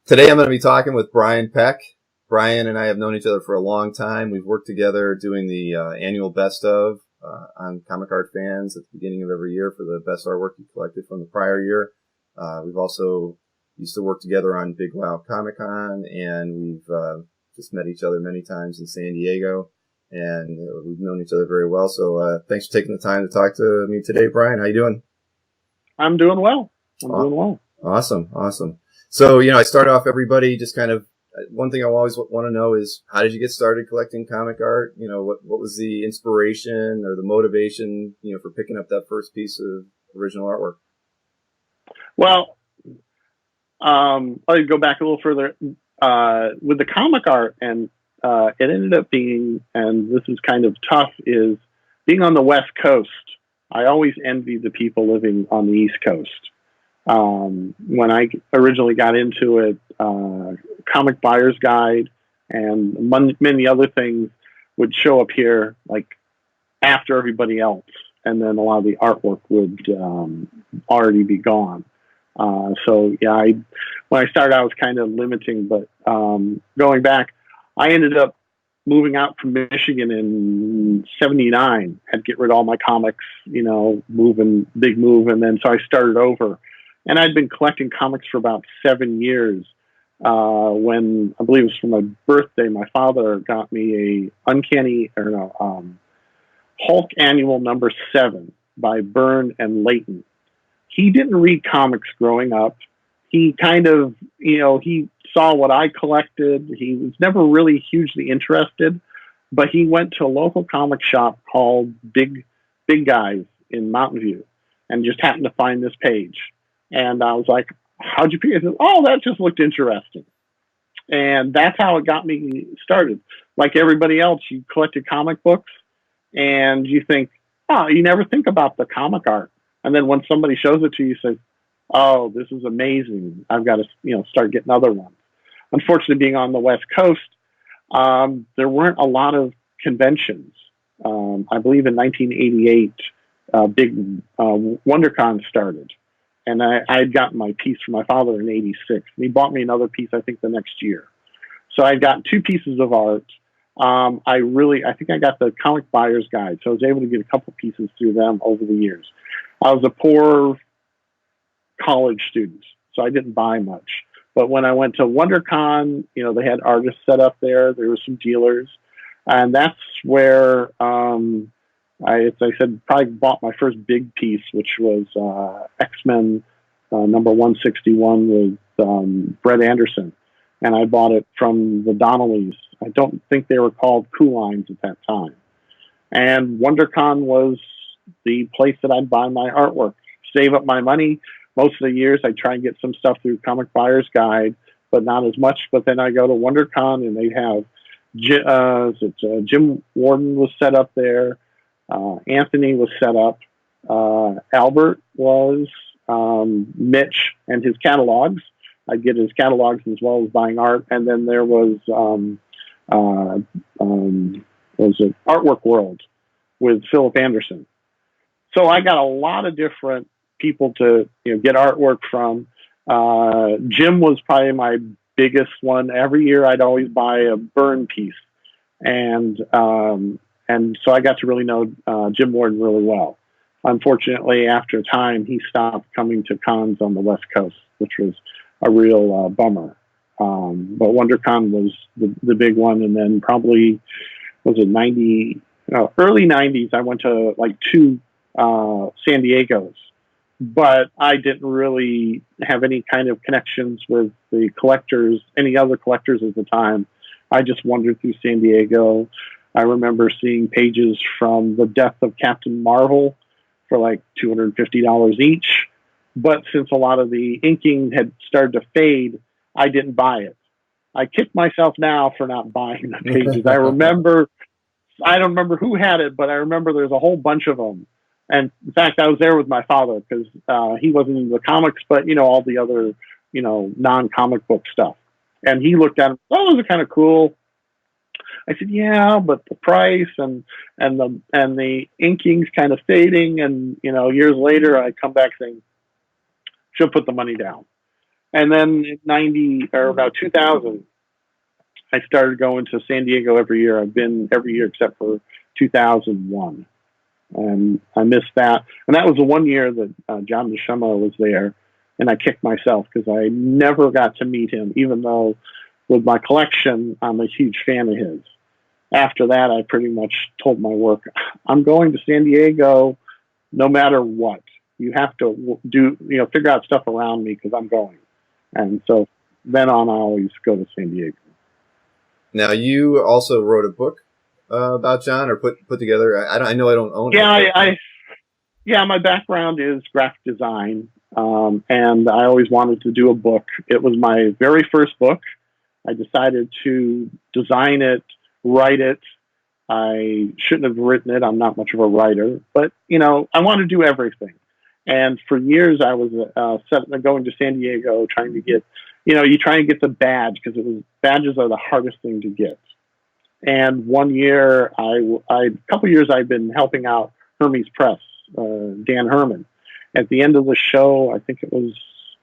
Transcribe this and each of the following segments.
Today I'm going to be talking with Brian Peck. Brian and I have known each other for a long time. We've worked together doing the annual Best of on Comic Art Fans at the beginning of every year for the best artwork you collected from the prior year. We've also used to work together on Big Wow Comic Con, and we've just met each other many times in San Diego, and we've known each other very well. So thanks for taking the time to talk to me today, Brian. How you doing? I'm doing well. Doing well. Awesome. So, I start off everybody just kind of, one thing I always want to know is, how did you get started collecting comic art? What was the inspiration or the motivation, for picking up that first piece of original artwork? Well, I'll go back a little further with the comic art, and it ended up being, and this is kind of tough, is being on the West Coast. I always envied the people living on the East Coast. When I originally got into it, Comic Buyer's Guide and many other things would show up here like after everybody else, and then a lot of the artwork would already be gone. So yeah, when I started, I was kind of limiting, but going back, I ended up moving out from Michigan in '79. Had to get rid of all my comics, big move, and then so I started over. And I'd been collecting comics for about 7 years. When I believe it was for my birthday, my father got me Hulk Annual number 7 by Byrne and Leighton. He didn't read comics growing up. He kind of, he saw what I collected. He was never really hugely interested, but he went to a local comic shop called Big Guys in Mountain View and just happened to find this page. And I was like, how'd you pick it? He said, oh, that just looked interesting. And that's how it got me started. Like everybody else, you collected comic books and you think, oh, you never think about the comic art. And then when somebody shows it to you, you say, oh, this is amazing. I've got to, start getting other ones. Unfortunately, being on the West Coast, there weren't a lot of conventions. I believe in 1988, big WonderCon started. And I had gotten my piece from my father in '86. And he bought me another piece, I think, the next year. So I got 2 pieces of art. I think I got the Comic Buyer's Guide. So I was able to get a couple pieces through them over the years. I was a poor college student, so I didn't buy much. But when I went to WonderCon, they had artists set up there. There were some dealers. And that's where as I said, probably bought my first big piece, which was X-Men number 161 with Brett Anderson. And I bought it from the Donnellys. I don't think they were called Coolines at that time. And WonderCon was the place that I'd buy my artwork, save up my money. Most of the years I'd try and get some stuff through Comic Buyer's Guide, but not as much. But then I go to WonderCon and they'd have Jim Warden was set up there. Anthony was set up. Albert was Mitch and his catalogs. I'd get his catalogs as well as buying art. And then there was it Artwork World with Philip Anderson. So I got a lot of different people to get artwork from. Jim was probably my biggest one. Every year I'd always buy a Byrne piece. And so I got to really know Jim Warden really well. Unfortunately, after a time, he stopped coming to cons on the West Coast, which was a real bummer. But WonderCon was the big one. And then probably, was it early 90s, I went to like 2 San Diego's. But I didn't really have any kind of connections with the collectors, any other collectors at the time. I just wandered through San Diego. I remember seeing pages from The Death of Captain Marvel for like $250 each. But since a lot of the inking had started to fade, I didn't buy it. I kick myself now for not buying the pages. I don't remember who had it, but I remember there's a whole bunch of them. And in fact, I was there with my father because he wasn't into the comics, but all the other, non-comic book stuff. And he looked at them, oh, those are kind of cool. I said, yeah, but the price and the inking's kind of fading. And, years later, I come back saying, should put the money down. And then in 90 or about 2000, I started going to San Diego every year. I've been every year except for 2001. And I missed that. And that was the one year that John Neshama was there. And I kicked myself because I never got to meet him, even though with my collection, I'm a huge fan of his. After that, I pretty much told my work, I'm going to San Diego no matter what. You have to figure out stuff around me because I'm going. And so then on, I always go to San Diego. Now, you also wrote a book about John, or put together. I know I don't own it. Yeah, my background is graphic design, and I always wanted to do a book. It was my very first book. I decided to design it, write it. I shouldn't have written it. I'm not much of a writer, but I want to do everything. And for years, I was going to San Diego, trying to get, you try and get the badge because badges are the hardest thing to get. And one year, a couple years, I've been helping out Hermes Press, Dan Herman. At the end of the show, I think it was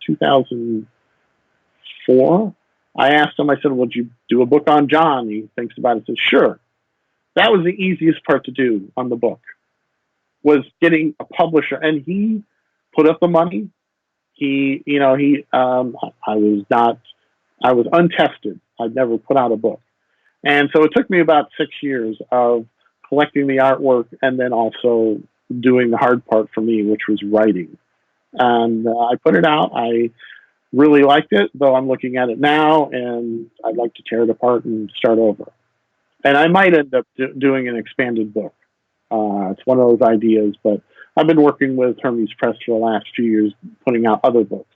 2004. I asked him, I said, would you do a book on John? He thinks about it and says, sure. That was the easiest part to do on the book, was getting a publisher. And he put up the money. I was untested. I'd never put out a book. And so it took me about 6 years of collecting the artwork and then also doing the hard part for me, which was writing. And I put it out. I really liked it, though I'm looking at it now, and I'd like to tear it apart and start over. And I might end up doing an expanded book. It's one of those ideas, but I've been working with Hermes Press for the last few years, putting out other books.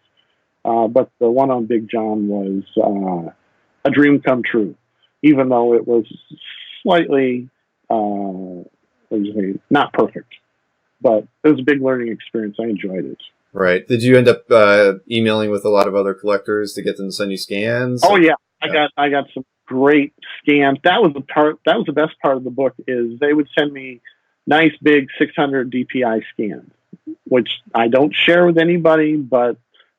But the one on Big John was a dream come true, even though it was slightly not perfect. But it was a big learning experience. I enjoyed it. Right. Did you end up emailing with a lot of other collectors to get them to send you scans? Oh yeah, I got some great scans. That was the best part of the book, is they would send me nice big 600 DPI scans, which I don't share with anybody, but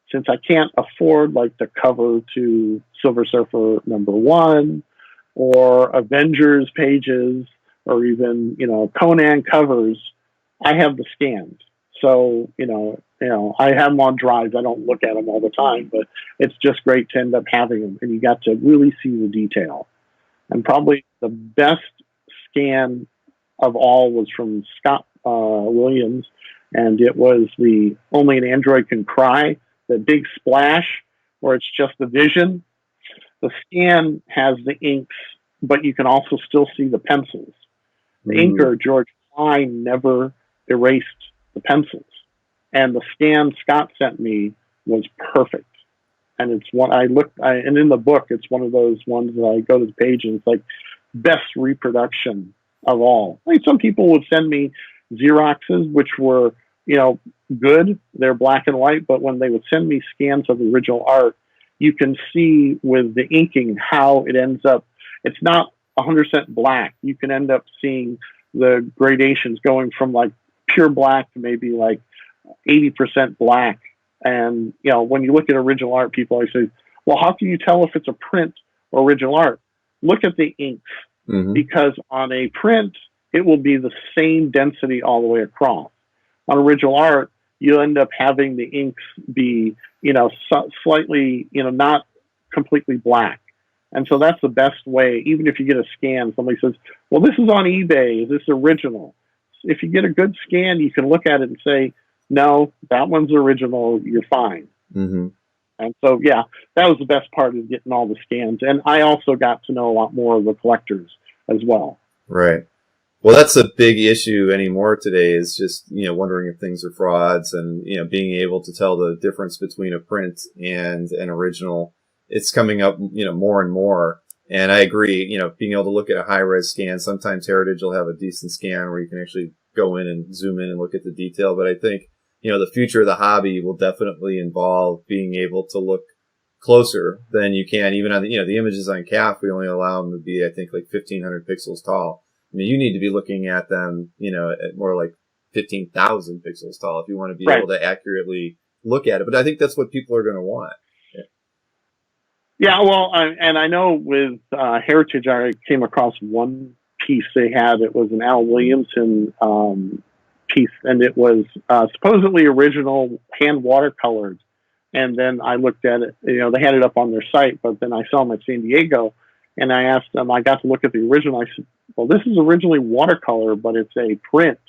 since I can't afford like the cover to Silver Surfer #1 or Avengers pages or even, Conan covers, I have the scans. So, I have them on drives. I don't look at them all the time, but it's just great to end up having them, and you got to really see the detail. And probably the best scan of all was from Scott Williams, and it was the Only an Android Can Cry, the big splash where it's just the vision. The scan has the inks, but you can also still see the pencils. The inker, George Klein, never erased the pencils. And the scan Scott sent me was perfect. And it's one and in the book, it's one of those ones that I go to the page and it's like best reproduction of all. Like some people would send me Xeroxes, which were, good. They're black and white, but when they would send me scans of the original art, you can see with the inking how it ends up. It's not 100% black. You can end up seeing the gradations going from like pure black to maybe like 80% black. And, when you look at original art, people always say, well, how can you tell if it's a print or original art? Look at the inks, because on a print, it will be the same density all the way across. On original art, you end up having the inks be, slightly, not completely black. And so that's the best way. Even if you get a scan, somebody says, well, this is on eBay. Is this original? If you get a good scan, you can look at it and say, no, that one's original. You're fine. And so, yeah, that was the best part, is getting all the scans. And I also got to know a lot more of the collectors as well. Right. Well, that's a big issue anymore today, is just, wondering if things are frauds and, being able to tell the difference between a print and an original. It's coming up, more and more. And I agree, being able to look at a high-res scan, sometimes Heritage will have a decent scan where you can actually go in and zoom in and look at the detail. But I think, the future of the hobby will definitely involve being able to look closer than you can. Even on the images on CAF, we only allow them to be, I think, like 1,500 pixels tall. I mean, you need to be looking at them, at more like 15,000 pixels tall if you want to be able to accurately look at it. But I think that's what people are going to want. Yeah, well, and I know with Heritage, I came across one piece they had. It was an Al Williamson piece, and it was supposedly original, hand watercolored. And then I looked at it. You know, they had it up on their site, but then I saw them at San Diego, and I asked them. I got to look at the original. I said, "Well, this is originally watercolor, but it's a print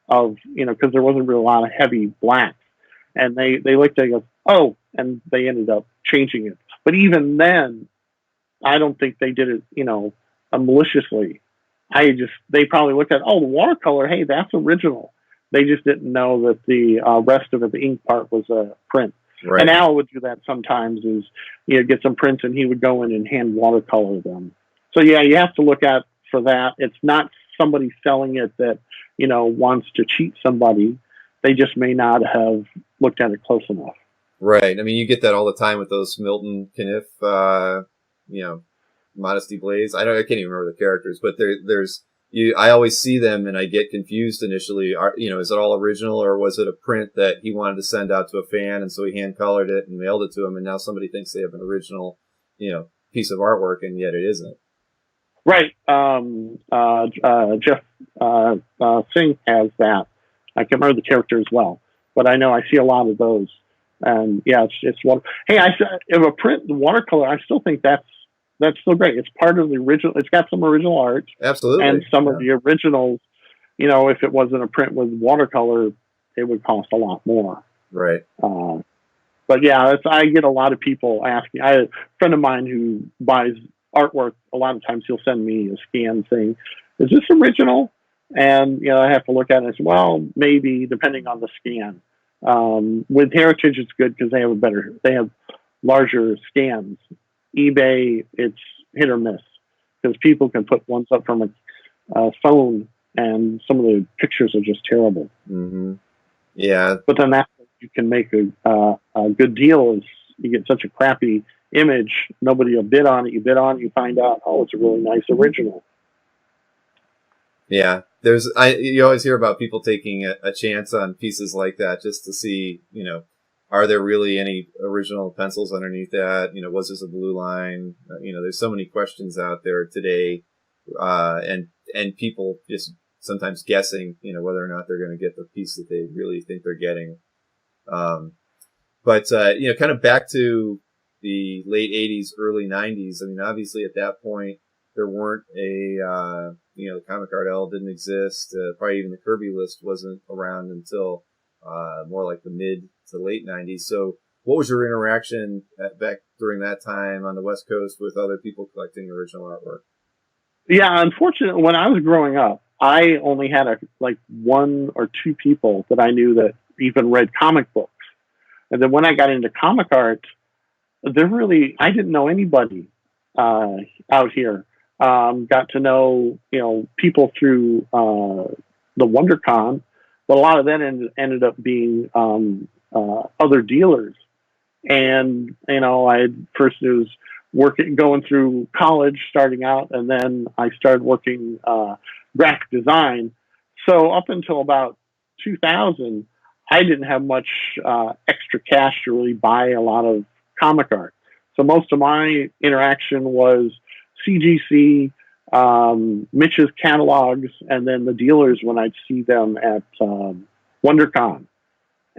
of because there wasn't really a lot of heavy blacks." And they looked at it and go, "Oh," and they ended up changing it. But even then, I don't think they did it, maliciously. They probably looked at, oh, the watercolor, hey, that's original. They just didn't know that the rest of it, the ink part, was a print. Right. And Al would do that sometimes, is get some prints and he would go in and hand watercolor them. So yeah, you have to look at for that. It's not somebody selling it that wants to cheat somebody. They just may not have looked at it close enough. Right. I mean, you get that all the time with those Milton Caniff, Modesty Blaze. I can't even remember the characters, but there's you. I always see them and I get confused initially. Is it all original or was it a print that he wanted to send out to a fan and so he hand colored it and mailed it to him, and now somebody thinks they have an original, piece of artwork, and yet it isn't. Right. Jeff Singh has that. I can remember the character as well, but I know I see a lot of those. And yeah, it's one. Hey, if a print watercolor, I still think that's still great. It's part of the original. It's got some original art. Absolutely. And some of the originals, if it wasn't a print with watercolor, it would cost a lot more. Right. But yeah, I get a lot of people asking. I have a friend of mine who buys artwork. A lot of times he'll send me a scan saying, "Is this original?" And I have to look at it and say, well, maybe, depending on the scan. With Heritage, it's good because they have larger scans. eBay, it's hit or miss because people can put ones up from a phone and some of the pictures are just terrible. Mm-hmm. Yeah. But then that you can make a good deal is you get such a crappy image, nobody will bid on it. You bid on it, you find out, oh, it's a really nice original. Yeah, you always hear about people taking a chance on pieces like that just to see, are there really any original pencils underneath that? Was this a blue line? There's so many questions out there today, and people just sometimes guessing, whether or not they're going to get the piece that they really think they're getting. But kind of back to the late '80s, early '90s. I mean, obviously at that point there weren't the Comic Art L didn't exist. Probably even the Kirby list wasn't around until more like the mid to late '90s. So, what was your interaction back during that time on the West Coast with other people collecting original artwork? Yeah, unfortunately, when I was growing up, I only had one or two people that I knew that even read comic books. And then when I got into comic art, I didn't know anybody out here. Got to know, people through the WonderCon, but a lot of that ended up being other dealers. And, I first was going through college, starting out, and then I started working graphic design. So up until about 2000, I didn't have much extra cash to really buy a lot of comic art. So most of my interaction was CGC, Mitch's catalogs, and then the dealers when I'd see them at WonderCon.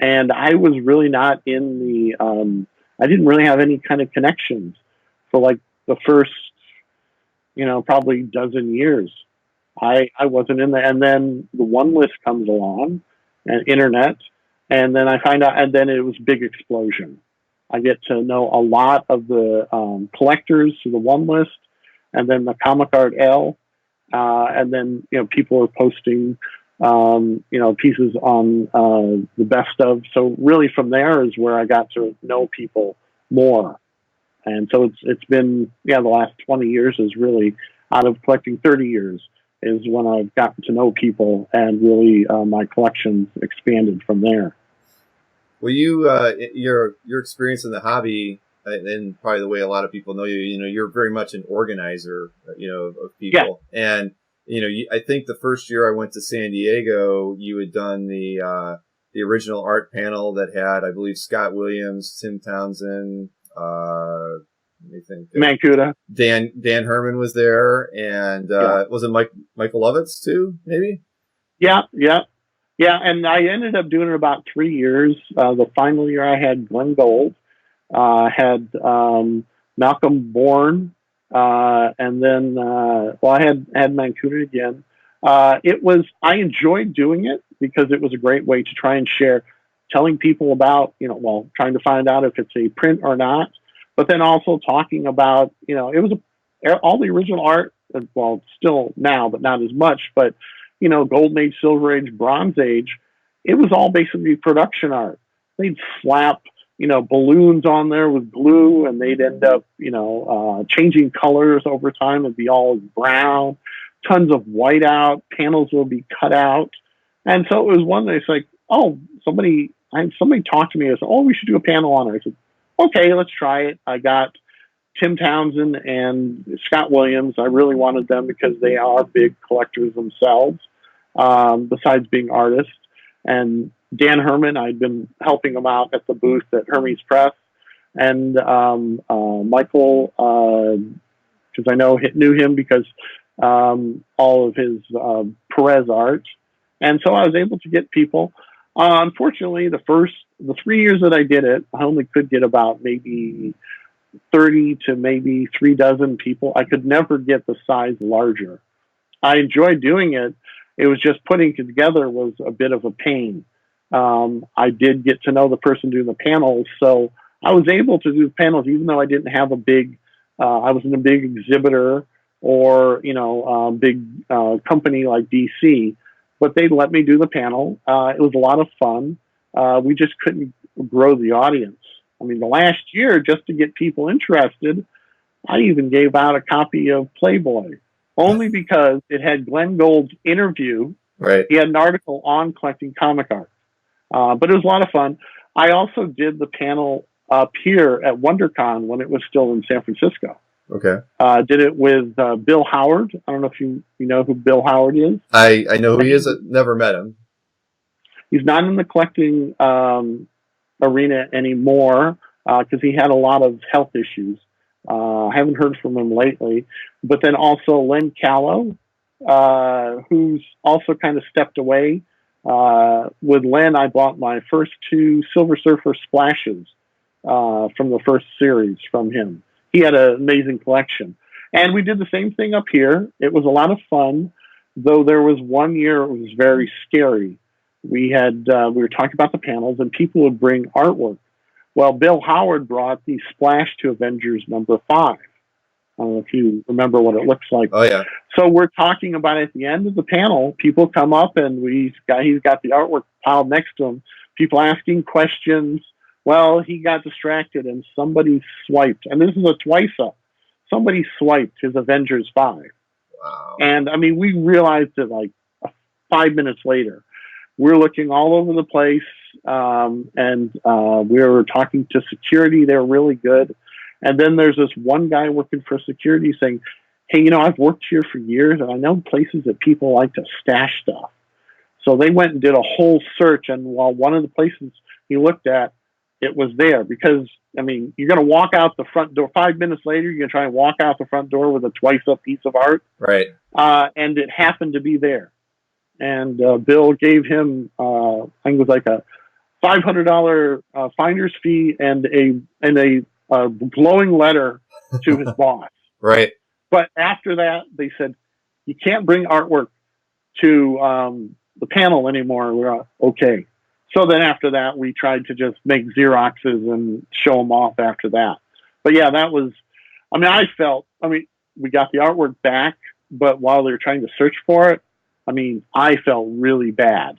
And I was really not in I didn't really have any kind of connections for like the first, probably dozen years. I wasn't in there. And then the one list comes along and internet. And then I find out, and then it was big explosion. I get to know a lot of the collectors through the one list, and then the Comic Art L, and then people are posting pieces on the best of. So really, from there is where I got to know people more, and so it's been the last 20 years is really out of collecting 30 years is when I've gotten to know people, and really my collection's expanded from there. Well, your experience in the hobby, and probably the way a lot of people know you, you're very much an organizer, of people. Yeah. And, I think the first year I went to San Diego, you had done the original art panel that had, I believe, Scott Williams, Tim Townsend, Let me think. Mancuda. Dan Herman was there, and was it Michael Lovitz too? Maybe. Yeah. And I ended up doing it about 3 years. The final year, I had Glenn Gould, had Malcolm Bourne, and then I had Mancuda again. I enjoyed doing it because it was a great way to try and share, telling people about, trying to find out if it's a print or not, but then also talking about, it was all the original art, well, still now, but not as much, but, Golden Age, Silver Age, Bronze Age, it was all basically production art. They'd slap, balloons on there with glue, and they'd end up, changing colors over time. It'd be all brown, tons of white out, panels will be cut out. And so it was one day, it's like, oh, somebody talked to me and said, oh, we should do a panel on it. I said, okay, let's try it. I got Tim Townsend and Scott Williams. I really wanted them because they are big collectors themselves, besides being artists. And Dan Herman, I'd been helping him out at the booth at Hermes Press. And Michael, because I knew him because all of his Perez art. And so I was able to get people. Unfortunately, the 3 years that I did it, I only could get about maybe 30 to maybe 3 dozen people. I could never get the size larger. I enjoyed doing it. It was just putting it together was a bit of a pain. I did get to know the person doing the panels, so I was able to do the panels even though I didn't have I wasn't a big exhibitor or, big company like DC, but they let me do the panel. It was a lot of fun. We just couldn't grow the audience. I mean, the last year, just to get people interested, I even gave out a copy of Playboy, only because it had Glenn Gould's interview. Right. He had an article on collecting comic art. But it was a lot of fun. I also did the panel up here at WonderCon when it was still in San Francisco. Okay. Did it with Bill Howard. I don't know if you know who Bill Howard is. I know who he is. Never met him. He's not in the collecting arena anymore because he had a lot of health issues. I haven't heard from him lately. But then also Len Callow, who's also kind of stepped away. With Len, I bought my first 2 Silver Surfer splashes from the first series from him. He had an amazing collection. And we did the same thing up here. It was a lot of fun, though there was one year it was very scary. We were talking about the panels, and people would bring artwork. Well, Bill Howard brought the Splash to Avengers number 5. I don't know if you remember what it looks like. Oh, yeah. So we're talking about at the end of the panel, people come up and he's got the artwork piled next to him. People asking questions. Well, he got distracted and somebody swiped. And this is a twice-up. Somebody swiped his Avengers 5. Wow. And, I mean, we realized it like 5 minutes later. We're looking all over the place, and we were talking to security. They're really good. And then there's this one guy working for security saying, hey, I've worked here for years, and I know places that people like to stash stuff. So they went and did a whole search, and while one of the places he looked at, it was there. Because, I mean, you're going to walk out the front door. 5 minutes later, you're going to try and walk out the front door with a twice-up piece of art. Right. And it happened to be there. And Bill gave him, I think it was like a $500 finder's fee and a glowing letter to his boss. Right. But after that, they said, you can't bring artwork to the panel anymore. We're okay. So then after that, we tried to just make Xeroxes and show them off after that. But yeah, that was, we got the artwork back, but while they were trying to search for it, I felt really bad.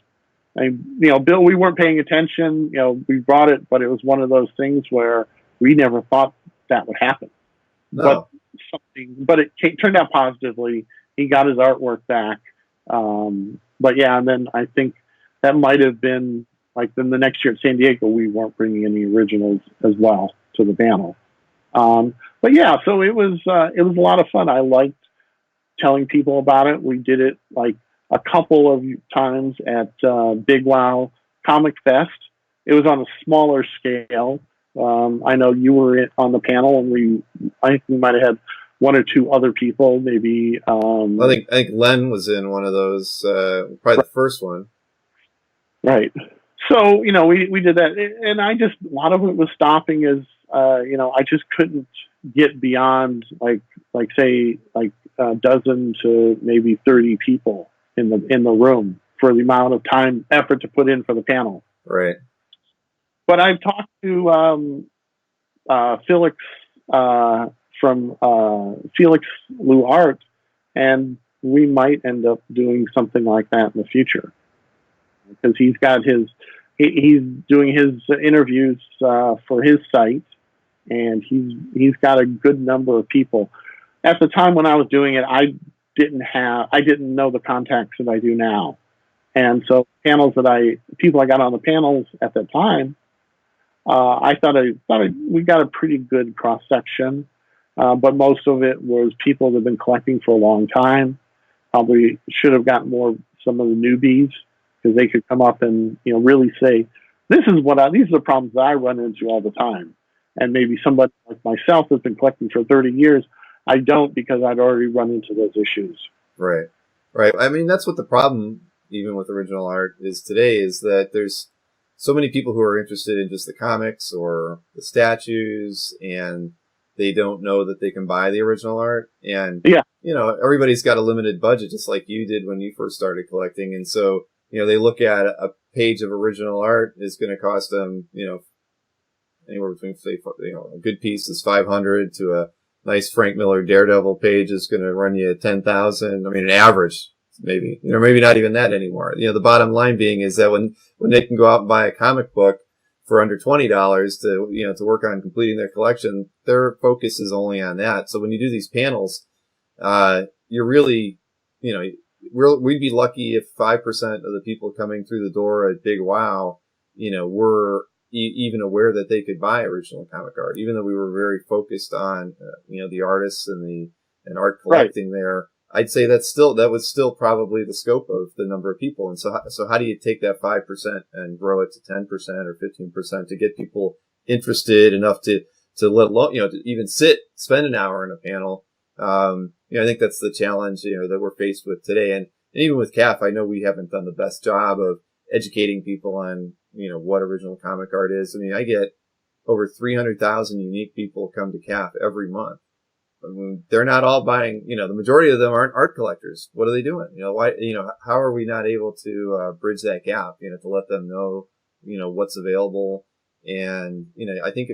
Bill, we weren't paying attention. We brought it, but it was one of those things where we never thought that would happen. No. But it turned out positively. He got his artwork back. But yeah, and then I think that might have been like then the next year at San Diego, we weren't bringing any originals as well to the panel. But yeah, so it was a lot of fun. I liked telling people about it. We did it like a couple of times at Big Wow Comic Fest. It was on a smaller scale. I know you were on the panel, and I think we might have had one or two other people, maybe. I think Len was in one of those, probably the first one. Right. So, we did that, and a lot of it was stopping is, I just couldn't get beyond say a dozen to maybe 30 people in the room for the amount of time, effort to put in for the panel. Right. But I've talked to Felix from Felix Lou Art, and we might end up doing something like that in the future, because he's doing his interviews for his site, and he's got a good number of people. At the time when I was doing it, I didn't know the contacts that I do now, and so people I got on the panels at that time, I thought we got a pretty good cross section, but most of it was people that have been collecting for a long time. Probably should have gotten some of the newbies, because they could come up and really say, these are the problems that I run into all the time. And maybe somebody like myself that's been collecting for 30 years, I don't, because I'd already run into those issues. Right. Right. I mean, that's what the problem, even with original art, is today, is that there's so many people who are interested in just the comics or the statues, and they don't know that they can buy the original art. And, everybody's got a limited budget, just like you did when you first started collecting. And so, they look at a page of original art is going to cost them, anywhere between, say, a good piece is $500 to a nice Frank Miller Daredevil page is going to run you $10,000. I mean, an average, maybe, maybe not even that anymore. The bottom line being is that when they can go out and buy a comic book for under $20 to work on completing their collection, their focus is only on that. So when you do these panels, you're really, we'd be lucky if 5% of the people coming through the door at Big Wow, were even aware that they could buy original comic art, even though we were very focused on, the artists and art collecting there. I'd say that was still probably the scope of the number of people. And so how do you take that 5% and grow it to 10% or 15% to get people interested enough to let alone, to even spend an hour in a panel? I think that's the challenge, that we're faced with today. And even with CAF, I know we haven't done the best job of educating people on, what original comic art is. I mean, I get over 300,000 unique people come to CAF every month. I mean, they're not all buying, the majority of them aren't art collectors. What are they doing? Why, how are we not able to bridge that gap, to let them know, what's available? And, I think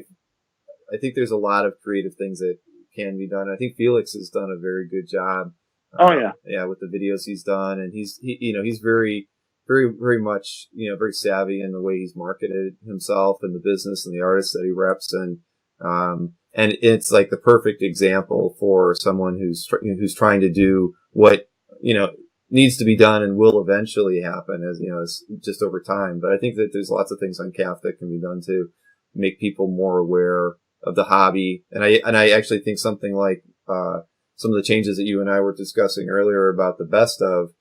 there's a lot of creative things that can be done. I think Felix has done a very good job. With the videos he's done. And he's very, very, very much, very savvy in the way he's marketed himself and the business and the artists that he reps. And it's like the perfect example for someone who's trying to do what, needs to be done and will eventually happen as just over time. But I think that there's lots of things on CAF that can be done to make people more aware of the hobby. And I actually think something like, some of the changes that you and I were discussing earlier about the best of,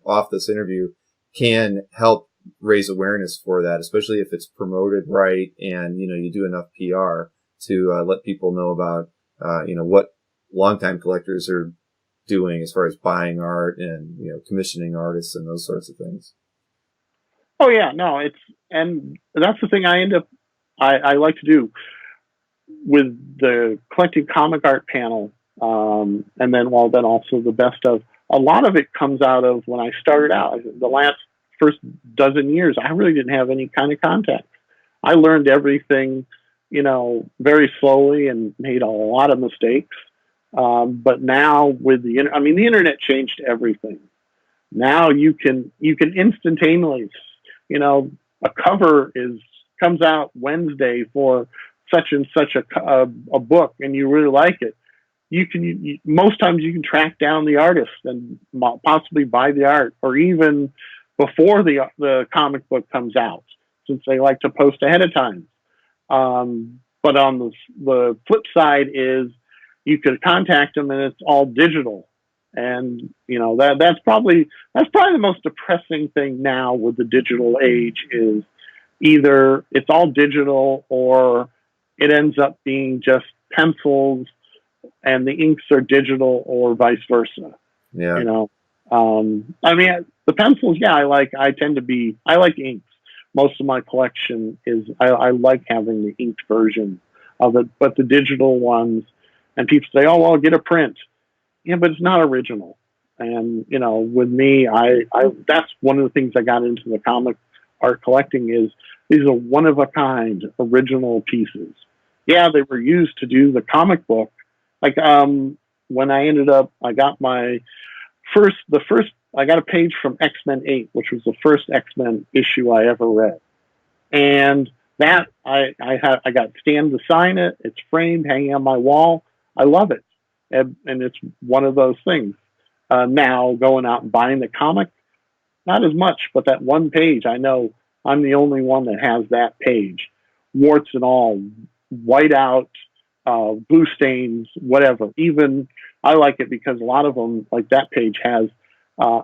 off this interview can help raise awareness for that, especially if it's promoted right and, you do enough PR to let people know about, what longtime collectors are doing as far as buying art and, commissioning artists and those sorts of things. Oh yeah, no, and that's the thing I like to do with the collecting comic art panel. And then also the best of, a lot of it comes out of when I started out. The first dozen years, I really didn't have any kind of contact. I learned everything, very slowly and made a lot of mistakes. But now with the internet changed everything. Now you can instantaneously, a cover comes out Wednesday for such and such a book, and you really like it. Most times you can track down the artist and possibly buy the art, or even before the comic book comes out, since they like to post ahead of time. But on the flip side is you could contact them and it's all digital. And, that's probably the most depressing thing now with the digital age, is either it's all digital or it ends up being just pencils and the inks are digital or vice versa. Yeah. You know, I mean, the pencils, yeah, I like inks. Most of my collection is, I like having the inked version of it, but the digital ones, and people say, oh, well, get a print. Yeah, but it's not original. And, you know, with me, that's one of the things I got into the comic art collecting is these are one of a kind original pieces. Yeah, they were used to do the comic book. Like, when I got my I got a page from X-Men 8, which was the first X-Men issue I ever read. And that I got Stan to sign it. It's framed, hanging on my wall. I love it. And it's one of those things. Now going out and buying the comic, not as much, but that one page, I know I'm the only one that has that page, warts and all, white out, blue stains, whatever. Even I like it because a lot of them, like that page, has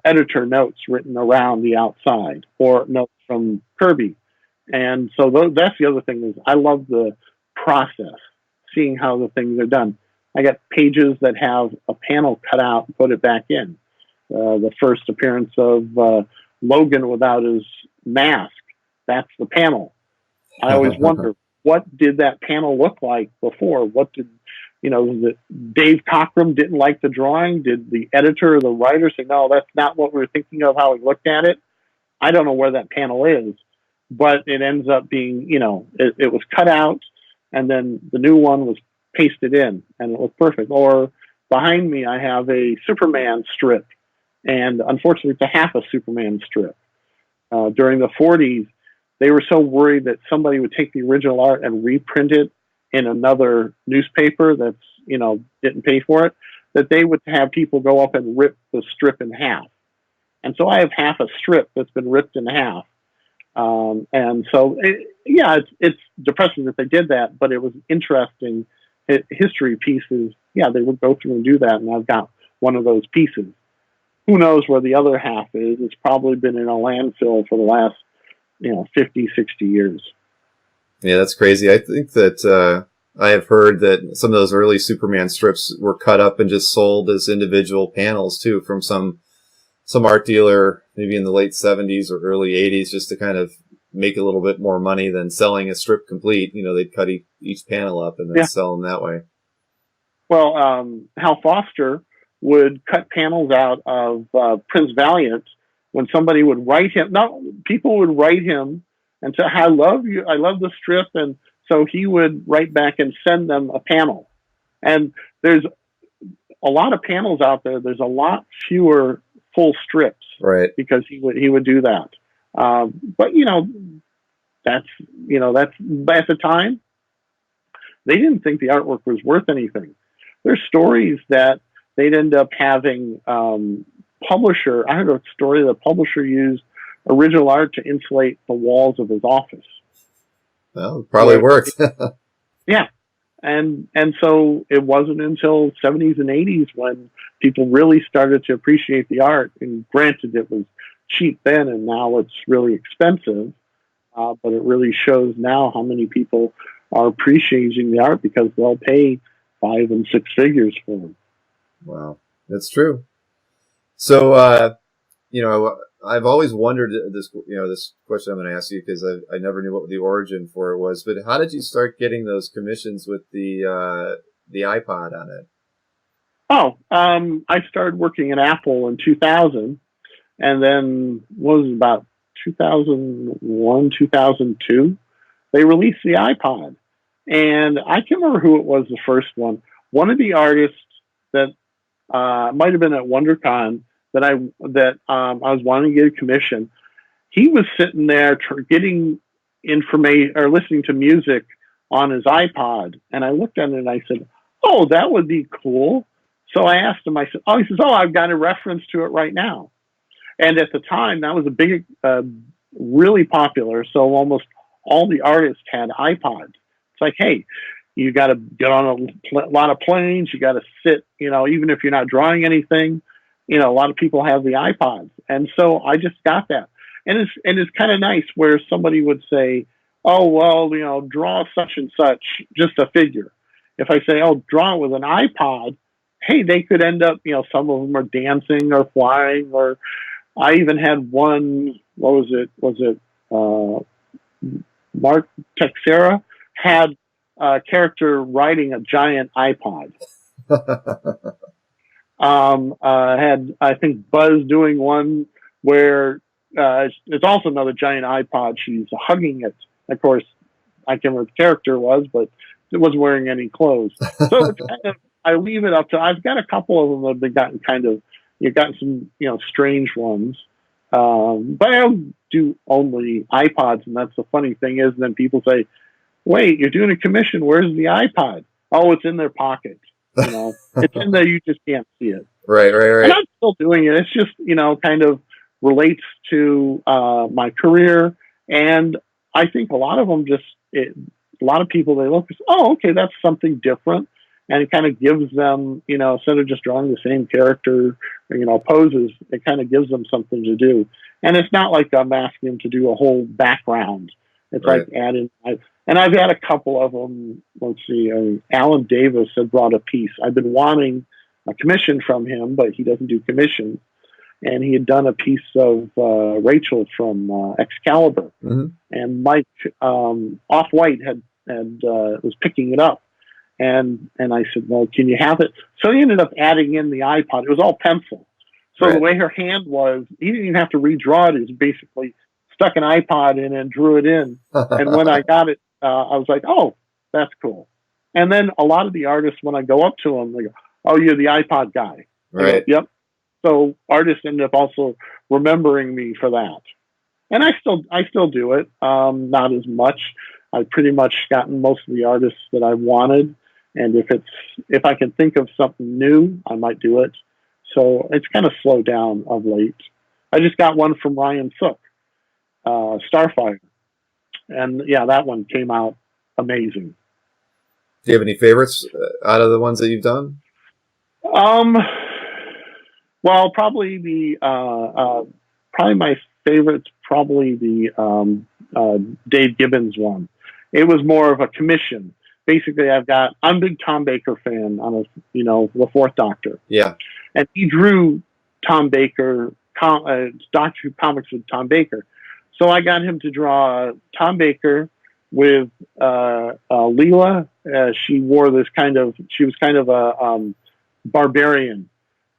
editor notes written around the outside or notes from Kirby. And so that's the other thing is I love the process, seeing how the things are done. I got pages that have a panel cut out and put it back in. The first appearance of Logan without his mask, that's the panel. I always wonder, what did that panel look like before? What did, you know, Dave Cockrum didn't like the drawing? Did the editor or the writer say, no, that's not what we were thinking of, how he looked at it? I don't know where that panel is, but it ends up being, you know, it was cut out and then the new one was pasted in and it was perfect. Or behind me, I have a Superman strip, and unfortunately, it's a half a Superman strip. During the 40s, they were so worried that somebody would take the original art and reprint it in another newspaper that's, you know, didn't pay for it, that they would have people go up and rip the strip in half. And so I have half a strip that's been ripped in half. And so, it's depressing that they did that, but it was interesting history pieces. Yeah, they would go through and do that, and I've got one of those pieces. Who knows where the other half is? It's probably been in a landfill for the last, 50, 60 years. Yeah, that's crazy. I think that I have heard that some of those early Superman strips were cut up and just sold as individual panels too, from some art dealer, maybe in the late 70s or early 80s, just to kind of make a little bit more money than selling a strip complete. They'd cut each panel up and then sell them that way. Well, Hal Foster would cut panels out of Prince Valiant when somebody would write him. No, people would write him and say, I love you. I love the strip. And so he would write back and send them a panel. And there's a lot of panels out there. There's a lot fewer full strips, right? Because he would do that. But that's at the time, they didn't think the artwork was worth anything. There's stories that they'd end up having publisher. I heard a story that the publisher used original art to insulate the walls of his office. Well, it probably worked. Yeah. And so it wasn't until 70s and 80s when people really started to appreciate the art. And granted, it was cheap then, and now it's really expensive. But it really shows now how many people are appreciating the art because they'll pay 5 and 6 figures for them. Wow, that's true. So, I've always wondered this question I'm going to ask you because I never knew what the origin for it was. But how did you start getting those commissions with the iPod on it? Oh, I started working at Apple in 2000, and then what was it, about 2001, 2002, they released the iPod, and I can't remember who it was the first one. One of the artists that might have been at WonderCon that I was wanting to get a commission. He was sitting there getting information or listening to music on his iPod, and I looked at it and I said, "Oh, that would be cool." So I asked him. I said, "Oh," he says, "Oh, I've got a reference to it right now." And at the time, that was a big, really popular. So almost all the artists had iPods. It's like, hey, you got to get on a lot of planes. You got to sit, even if you're not drawing anything, a lot of people have the iPods. And so I just got that. And it's kind of nice where somebody would say, oh, well, draw such and such, just a figure. If I say, oh, draw it with an iPod, hey, they could end up, some of them are dancing or flying, or I even had one, what was it? Was it Mark Texera had a character riding a giant iPod. Had, I think, Buzz doing one where it's also another giant iPod. She's hugging it. Of course, I can't remember what the character was, but it wasn't wearing any clothes. So it's kind of, I leave it up to. I've got a couple of them that have been gotten kind of. You've gotten some, strange ones. But I don't do only iPods, and that's the funny thing is, then people say, "Wait, you're doing a commission? Where's the iPod?" Oh, it's in their pocket. It's in there. You just can't see it. Right. And I'm still doing it. It's just, kind of relates to my career. And I think a lot of them a lot of people, they look, oh, okay, that's something different. And it kind of gives them, instead of just drawing the same character, poses, it kind of gives them something to do. And it's not like I'm asking them to do a whole background. It's like adding, and I've had a couple of them. Let's see, Alan Davis had brought a piece. I've been wanting a commission from him, but he doesn't do commissions. And he had done a piece of Rachel from Excalibur, and Mike Off-White was picking it up, and I said, well, can you have it? So he ended up adding in the iPod. It was all pencil, so the way her hand was, he didn't even have to redraw it. He was basically stuck an iPod in and drew it in. And when I got it, I was like, oh, that's cool. And then a lot of the artists, when I go up to them, they go, oh, you're the iPod guy. Right. Go, yep. So artists ended up also remembering me for that. And I still do it. Not as much. I've pretty much gotten most of the artists that I wanted. And if I can think of something new, I might do it. So it's kind of slowed down of late. I just got one from Ryan Sook, Starfire. And yeah, that one came out amazing. Do you have any favorites out of the ones that you've done? Well, probably probably my favorite's probably the Dave Gibbons one. It was more of a commission. Basically, I'm a big Tom Baker fan. I'm the Fourth Doctor. Yeah. And he drew Tom Baker, Doctor Who comics with Tom Baker. So I got him to draw Tom Baker with Leela. She was kind of a barbarian.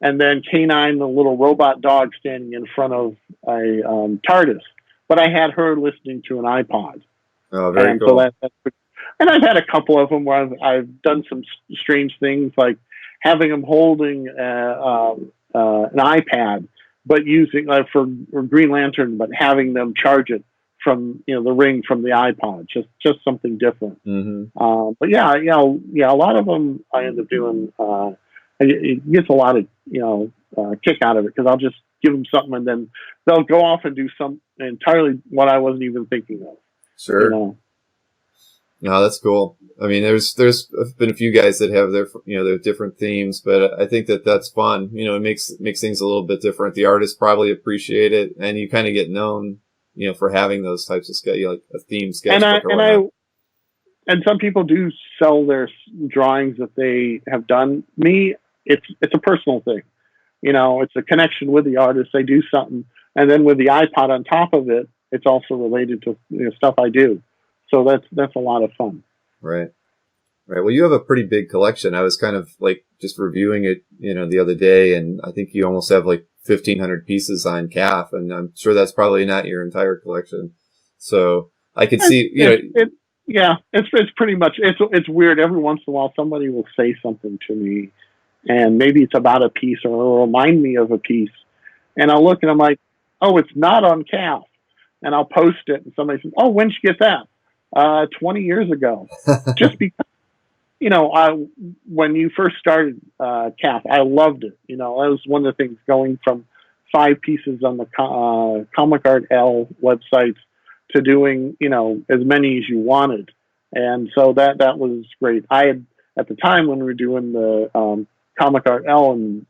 And then K9, the little robot dog standing in front of a TARDIS. But I had her listening to an iPod. Oh, very cool. So and I've had a couple of them where I've done some strange things, like having them holding an iPad, but using for Green Lantern, but having them charge it from the ring from the iPod, just something different. Mm-hmm. But yeah, a lot of them I end up doing. It gets a lot of kick out of it because I'll just give them something and then they'll go off and do some entirely what I wasn't even thinking of. Sure. No, that's cool. I mean, there's been a few guys that have their different themes, but I think that's fun. It makes things a little bit different. The artists probably appreciate it, and you kind of get known, for having those types of like a theme sketchbook. And some people do sell their drawings that they have done. Me, it's a personal thing. It's a connection with the artist. They do something, and then with the iPod on top of it, it's also related to stuff I do. So that's a lot of fun. Right. Well, you have a pretty big collection. I was kind of like just reviewing it, the other day, and I think you almost have like 1,500 pieces on CAF, and I'm sure that's probably not your entire collection. So I could see, it's pretty much, it's weird. Every once in a while, somebody will say something to me, and maybe it's about a piece or it'll remind me of a piece, and I'll look and I'm like, oh, it's not on CAF, and I'll post it, and somebody says, oh, when'd you get that? 20 years ago. Just because, when you first started CAF, I loved it. That was one of the things, going from 5 pieces on the Comic Art L websites to doing, as many as you wanted. And so that was great. I had, at the time when we were doing the Comic Art L and,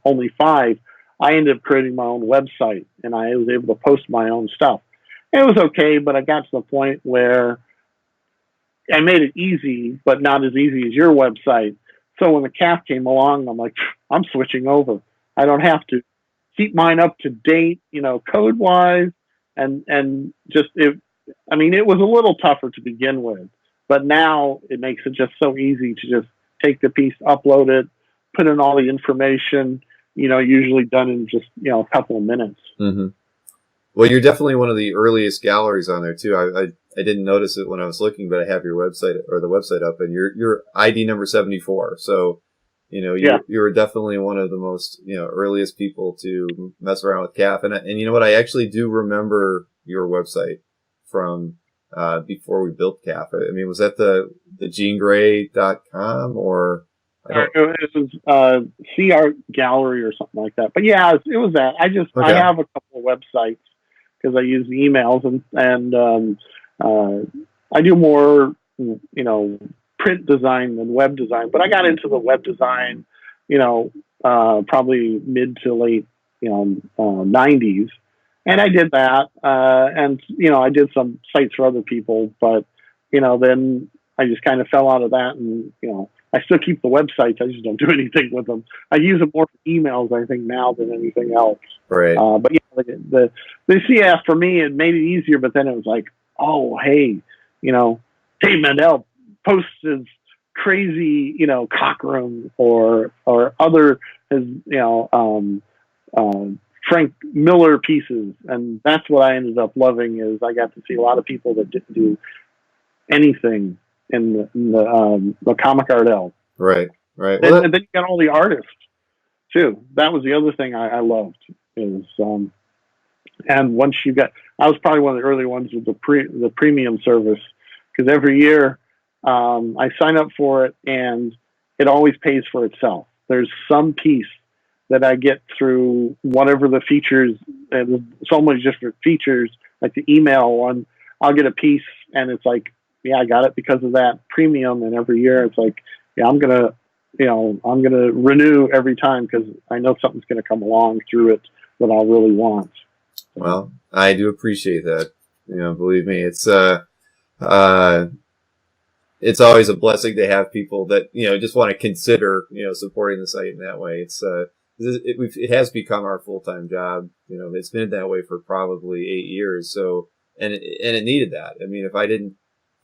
only 5, I ended up creating my own website and I was able to post my own stuff. It was okay, but I got to the point where I made it easy, but not as easy as your website. So when the calf came along, I'm like, I'm switching over. I don't have to keep mine up to date, code wise, and just it. I mean, it was a little tougher to begin with, but now it makes it just so easy to just take the piece, upload it, put in all the information. Usually done in just a couple of minutes. Mm-hmm. Well, you're definitely one of the earliest galleries on there too. I didn't notice it when I was looking, but I have your website or the website up, and you're ID number 74. So, Yeah. you're definitely one of the most earliest people to mess around with CAF. And you know what? I actually do remember your website from before we built CAF. I mean, was that the GeneGray.com or? It was CR Gallery or something like that. But yeah, it was that. I have a couple of websites because I use emails and I do more print design than web design. But I got into the web design, probably mid to late 90s, and I did that. And I did some sites for other people, but then I just kind of fell out of that, and I still keep the websites. I just don't do anything with them. I use them more for emails, I think, now than anything else. Right. But yeah, the CF for me, it made it easier. But then it was like, oh, hey, Dave Mandel posts his crazy, cockroom or other his, Frank Miller pieces, and that's what I ended up loving. Is I got to see a lot of people that didn't do anything in the comic art L. Right. Well, and then you got all the artists too. That was the other thing I loved is, and once you got, I was probably one of the early ones with the premium service, because every year I sign up for it and it always pays for itself. There's some piece that I get through whatever the features, and so many different features, like the email one, I'll get a piece and it's like, yeah, I got it because of that premium. And every year it's like, yeah, I'm going to renew every time because I know something's going to come along through it that I'll really want. Well, I do appreciate that. Believe me, it's always a blessing to have people that, just want to consider, supporting the site in that way. It has become our full-time job. It's been that way for probably 8 years. So, and it needed that. I mean, if I didn't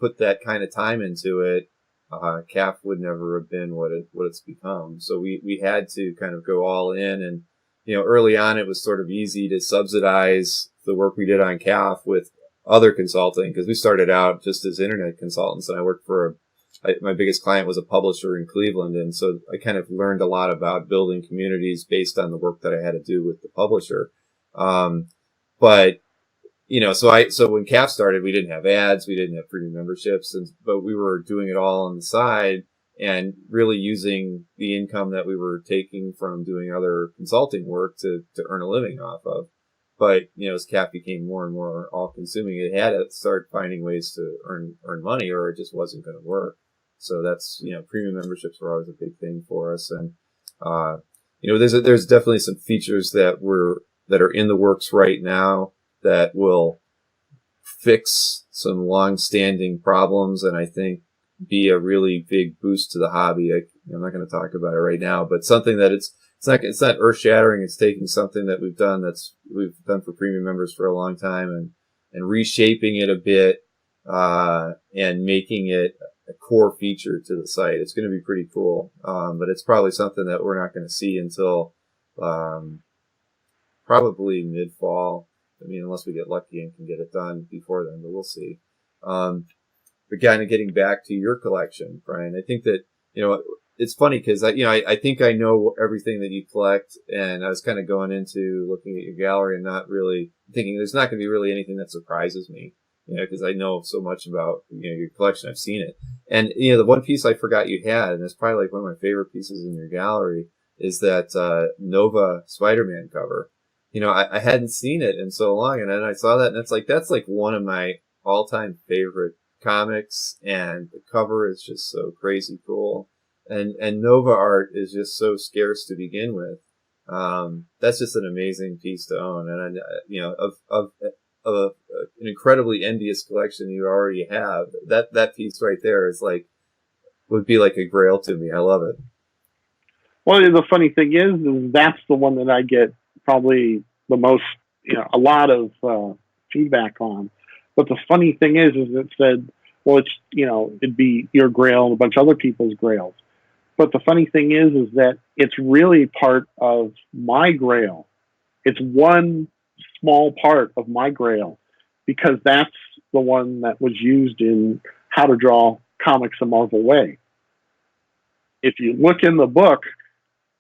put that kind of time into it, CAF would never have been what it's become. So we had to kind of go all in, and early on it was sort of easy to subsidize the work we did on CAF with other consulting, because we started out just as internet consultants, and I worked for my biggest client was a publisher in Cleveland, and so I kind of learned a lot about building communities based on the work that I had to do with the publisher. But so when CAF started, we didn't have ads, we didn't have premium memberships, but we were doing it all on the side and really using the income that we were taking from doing other consulting work to earn a living off of. But as CAF became more and more all-consuming, it had to start finding ways to earn money, or it just wasn't going to work. So that's premium memberships were always a big thing for us, and there's definitely some features that are in the works right now that will fix some long-standing problems, and I think be a really big boost to the hobby. I'm not going to talk about it right now, but something that it's not earth-shattering. It's taking something that we've done for premium members for a long time and reshaping it a bit and making it a core feature to the site. It's going to be pretty cool, but it's probably something that we're not going to see until probably mid-fall. I mean, unless we get lucky and can get it done before then, but we'll see. But kind of getting back to your collection, Brian, I think that, it's funny because I think I know everything that you collect, and I was kind of going into looking at your gallery and not really thinking there's not going to be really anything that surprises me, because I know so much about, your collection. I've seen it. And, the one piece I forgot you had, and it's probably like one of my favorite pieces in your gallery, is that Nova Spider-Man cover. I hadn't seen it in so long, and then I saw that, and that's like one of my all-time favorite comics, and the cover is just so crazy cool. And Nova art is just so scarce to begin with. That's just an amazing piece to own, and of an incredibly envious collection you already have. That piece right there is like would be like a grail to me. I love it. Well, the funny thing is that's the one that I get probably the most, a lot of feedback on. But the funny thing is it said, well, it's, it'd be your grail and a bunch of other people's grails. But the funny thing is that it's really part of my grail. It's one small part of my grail because that's the one that was used in How to Draw Comics the Marvel Way. If you look in the book,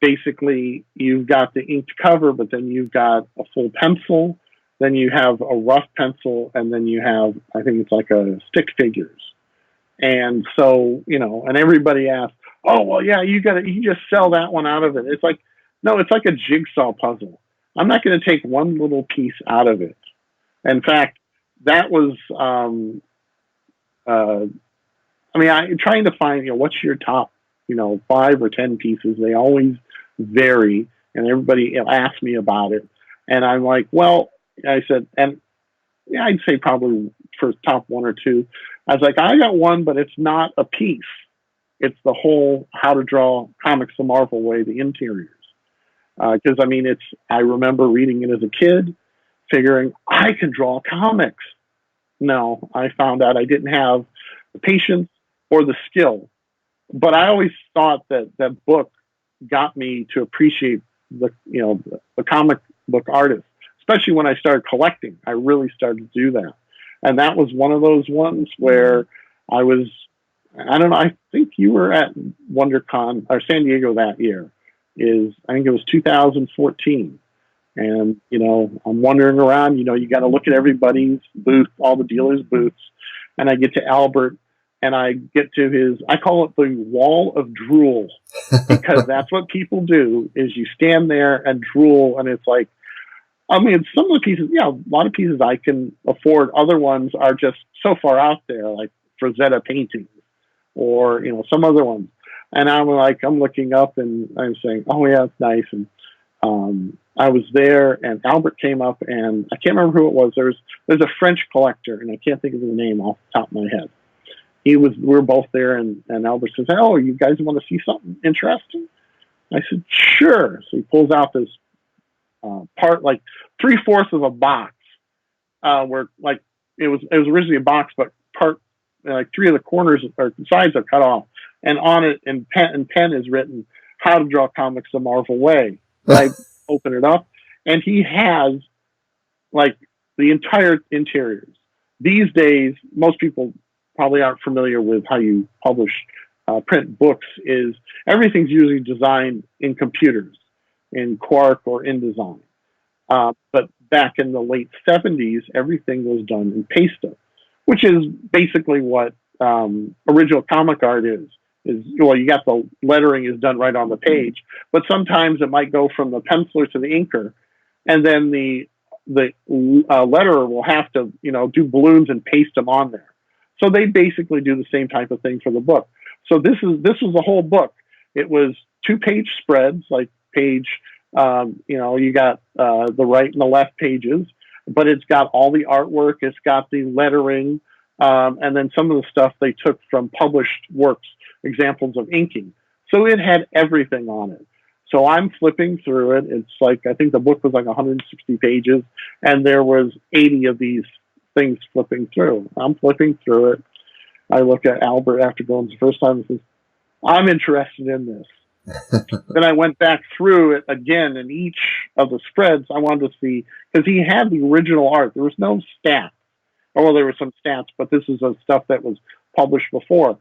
basically you've got the inked cover, but then you've got a full pencil, then you have a rough pencil, and then you have, I think it's like a stick figures. And so, and everybody asks, oh, well, yeah, you just sell that one out of it. It's like, no, it's like a jigsaw puzzle. I'm not going to take one little piece out of it. In fact, that was, I'm trying to find, what's your top, 5 or 10 pieces. They always vary, and everybody asks me about it. And I'm like, well, I said, and yeah, I'd say probably for top 1 or 2. I was like, I got one, but it's not a piece. It's the whole How to Draw Comics the Marvel Way, the interiors. Because, I remember reading it as a kid, figuring I can draw comics. No, I found out I didn't have the patience or the skill. But I always thought that book got me to appreciate the comic book artist, especially when I started collecting. I really started to do that. And that was one of those ones where I was, I don't know, I think you were at WonderCon or San Diego that year. I think it was 2014. And, I'm wandering around, you got to look at everybody's booth, all the dealers' booths. And I get to Albert and I get to I call it the wall of drool, because that's what people do is you stand there and drool. And it's like, some of the pieces, a lot of pieces I can afford. Other ones are just so far out there, like Frazetta paintings or, some other ones. And I'm looking up and I'm saying, oh yeah, it's nice. And, I was there and Albert came up and I can't remember who it was. There's a French collector and I can't think of his name off the top of my head. We were both there and Albert says, oh, you guys want to see something interesting? I said, sure. So he pulls out this part, like 3/4 of a box, where like it was originally a box, but part like 3 of the corners or sides are cut off, and on it in pen is written How to Draw Comics the Marvel Way. I open it up, and he has like the entire interiors. These days, most people probably aren't familiar with how you publish print books. Is everything's usually designed in computers, in Quark or InDesign. But back in the late 70s, everything was done in Paste-Up, which is basically what original comic art is. Well, you got the lettering is done right on the page, but sometimes it might go from the penciler to the inker, and then the letterer will have to do balloons and paste them on there. So they basically do the same type of thing for the book. So this was the whole book. It was 2-page spreads, like page, you got the right and the left pages, but it's got all the artwork, it's got the lettering, and then some of the stuff they took from published works, examples of inking. So it had everything on it. So I'm flipping through it. It's like, I think the book was like 160 pages, and there was 80 of these things flipping through. I'm flipping through it. I look at Albert after going the first time and says, I'm interested in this. Then I went back through it again, and each of the spreads I wanted to see, because he had the original art. There was no stats. Well, there were some stats, but this is stuff that was published before.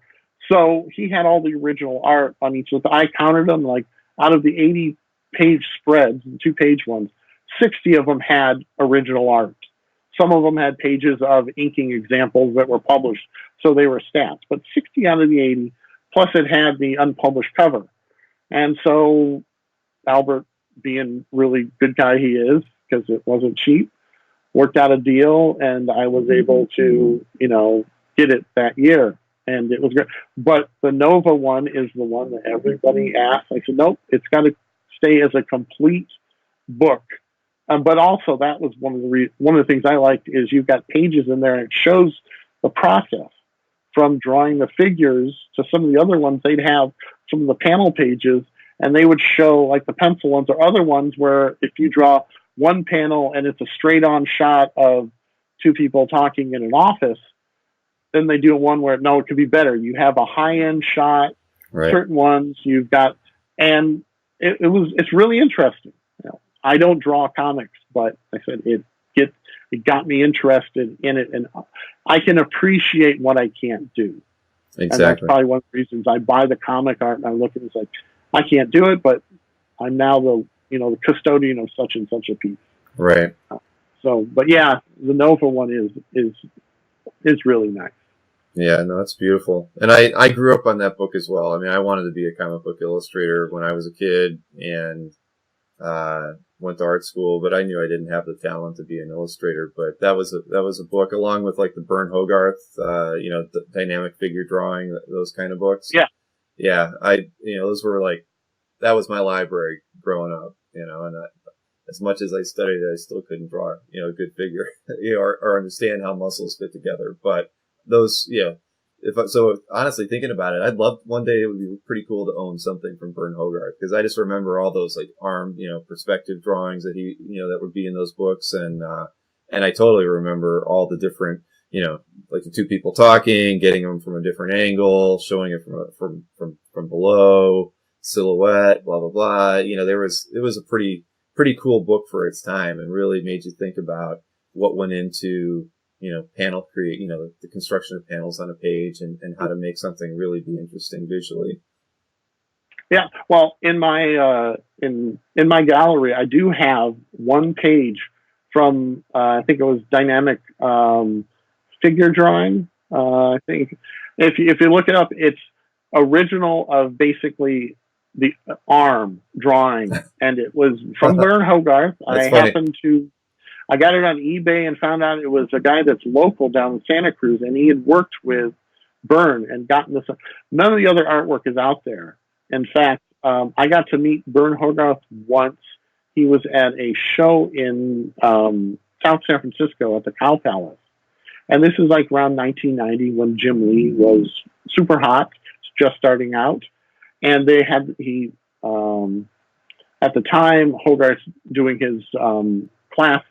So he had all the original art on each of them. I counted them, like out of the 80-page spreads, the 2-page ones, 60 of them had original art. Some of them had pages of inking examples that were published, so they were stats. But 60 out of the 80, plus it had the unpublished cover. And so Albert, being really good guy he is, because it wasn't cheap, worked out a deal, and I was able to, get it that year. And it was great. But the Nova one is the one that everybody asked. I said, nope, it's got to stay as a complete book. But also that was one of the things I liked is you've got pages in there and it shows the process from drawing the figures to some of the other ones. They'd have some of the panel pages and they would show like the pencil ones or other ones where if you draw one panel and it's a straight on shot of two people talking in an office, then they do one where no, it could be better. You have a high end shot, Right. certain ones you've got, and it's really interesting. I don't draw comics, but I said it got me interested in it, and I can appreciate what I can't do. Exactly. And that's probably one of the reasons I buy the comic art and I look at it, it's like, I can't do it, but I'm now the custodian of such and such a piece. Right. So, but yeah, the Nova one is really nice. Yeah, no, that's beautiful. And I grew up on that book as well. I mean, I wanted to be a comic book illustrator when I was a kid and went to art school, but I knew I didn't have the talent to be an illustrator. But that was a book along with like the Byrne Hogarth, the dynamic figure drawing, those kind of books. Yeah. Yeah. Those were like, that was my library growing up, and as much as I studied, I still couldn't draw, a good figure, or understand how muscles fit together. But those, so honestly thinking about it, I'd love one day, it would be pretty cool to own something from Byrne Hogarth, because I just remember all those like arm, perspective drawings that he, that would be in those books. And I totally remember all the different, like the two people talking, getting them from a different angle, showing it from below, silhouette, blah, blah, blah. It was a pretty cool book for its time, and really made you think about what went into, panel create, the construction of panels on a page, and how to make something really be interesting visually. Yeah. Well, in my in my gallery, I do have one page from I think it was dynamic figure drawing. I think if you look it up, it's original of basically the arm drawing, and it was from Byrne Hogarth. I got it on eBay and found out it was a guy that's local down in Santa Cruz, and he had worked with Byrne and gotten this. None of the other artwork is out there. In fact, I got to meet Byrne Hogarth once. He was at a show in South San Francisco at the Cow Palace. And this is like around 1990 when Jim Lee was super hot, just starting out. And at the time, Hogarth's doing his class,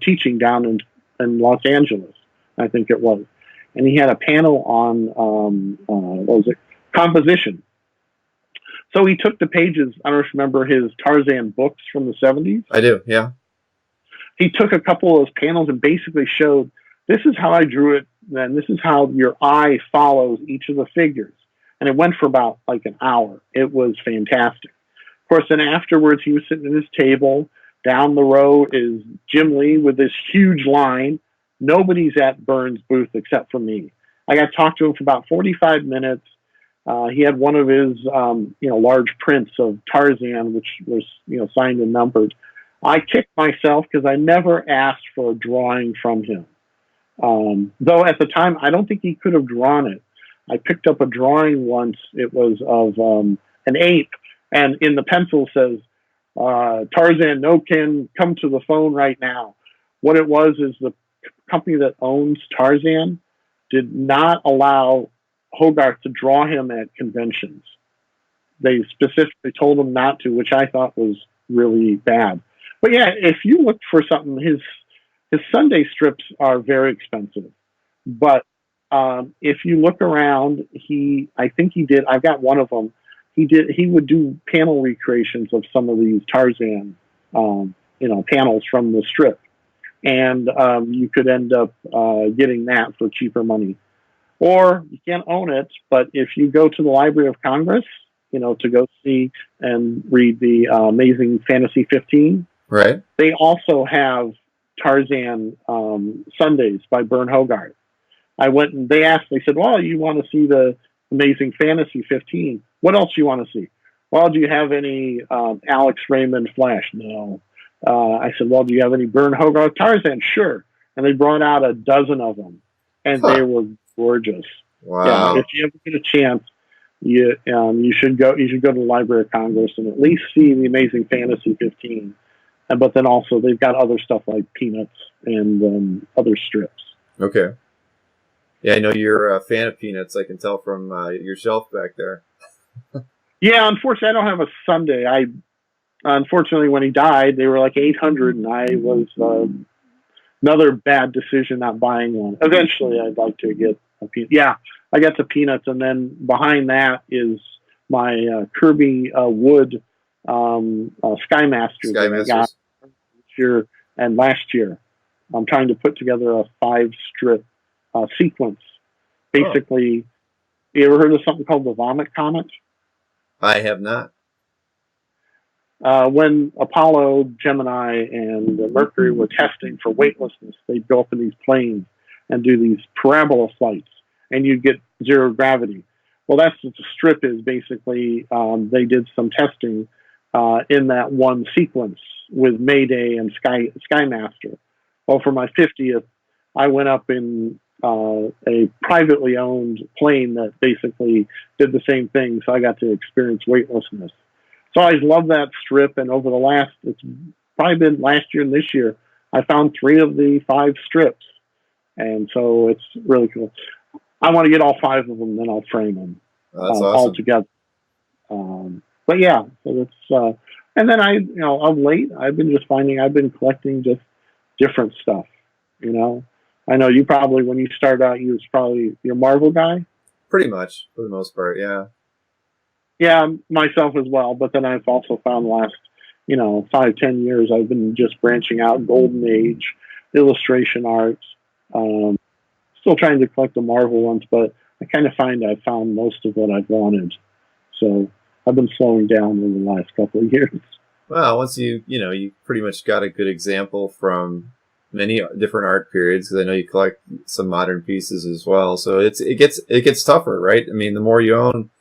teaching down in Los Angeles, I think it was. And he had a panel on, composition. So he took the pages, I don't remember his Tarzan books from the 70s. I do, yeah. He took a couple of those panels and basically showed, this is how I drew it, and this is how your eye follows each of the figures. And it went for about like an hour. It was fantastic. Of course, then afterwards, he was sitting at his table. Down the row is Jim Lee with this huge line. Nobody's at Byrne's booth except for me. I got to talk to him for about 45 minutes. He had one of his, large prints of Tarzan, which was, signed and numbered. I kicked myself because I never asked for a drawing from him. Though at the time, I don't think he could have drawn it. I picked up a drawing once. It was of an ape, and in the pencil says, Tarzan, no can come to the phone right now. What it was is the company that owns Tarzan did not allow Hogarth to draw him at conventions. They specifically told him not to, which I thought was really bad. But yeah, if you look for something, his Sunday strips are very expensive. But if you look around, I think he did. I've got one of them. He would do panel recreations of some of these Tarzan, panels from the strip, and you could end up getting that for cheaper money. Or you can't own it, but if you go to the Library of Congress, to go see and read the Amazing Fantasy 15, right? They also have Tarzan Sundays by Byrne Hogarth. I went and they said, well, you want to see the Amazing Fantasy 15. What else do you want to see? Well, do you have any Alex Raymond Flash? No. I said, well, do you have any Byrne Hogarth Tarzan? Sure. And they brought out a dozen of them, and they were gorgeous. Wow. Yeah, if you ever get a chance, you should go. You should go to the Library of Congress and at least see the Amazing Fantasy 15. but then also they've got other stuff like Peanuts and other strips. Okay. Yeah, I know you're a fan of Peanuts. I can tell from your shelf back there. Yeah, unfortunately, I don't have a Sunday. Unfortunately, when he died, they were like 800, and I was another bad decision not buying one. Eventually, I'd like to get a Peanut. Yeah, I got the Peanuts, and then behind that is my Kirby Wood Skymaster that I got this year and last year. I'm trying to put together a 5-strip sequence. Basically, you ever heard of something called the Vomit Comet? I have not. When Apollo, Gemini, and Mercury were testing for weightlessness, they'd go up in these planes and do these parabola flights, and you'd get zero gravity. Well, that's what the strip is. Basically, they did some testing in that one sequence with Mayday and Skymaster. Well, for my 50th, I went up in a privately owned plane that basically did the same thing, so I got to experience weightlessness. So I love that strip, and over the last, it's probably been last year and this year, I found 3 of the 5 strips, and so it's really cool. I want to get all 5 of them, then I'll frame them all together. But yeah, so it's and then of late, I've been just finding I've been collecting just different stuff. I know you probably, when you started out, you was probably your Marvel guy. Pretty much, for the most part, yeah. Yeah, myself as well. But then I've also found the last, 5-10 years, I've been just branching out, Golden Age, illustration arts. Still trying to collect the Marvel ones, but I kind of find I've found most of what I've wanted. So I've been slowing down over the last couple of years. Well, once you pretty much got a good example from many different art periods, because I know you collect some modern pieces as well. So it gets tougher, right? I mean, the more you own,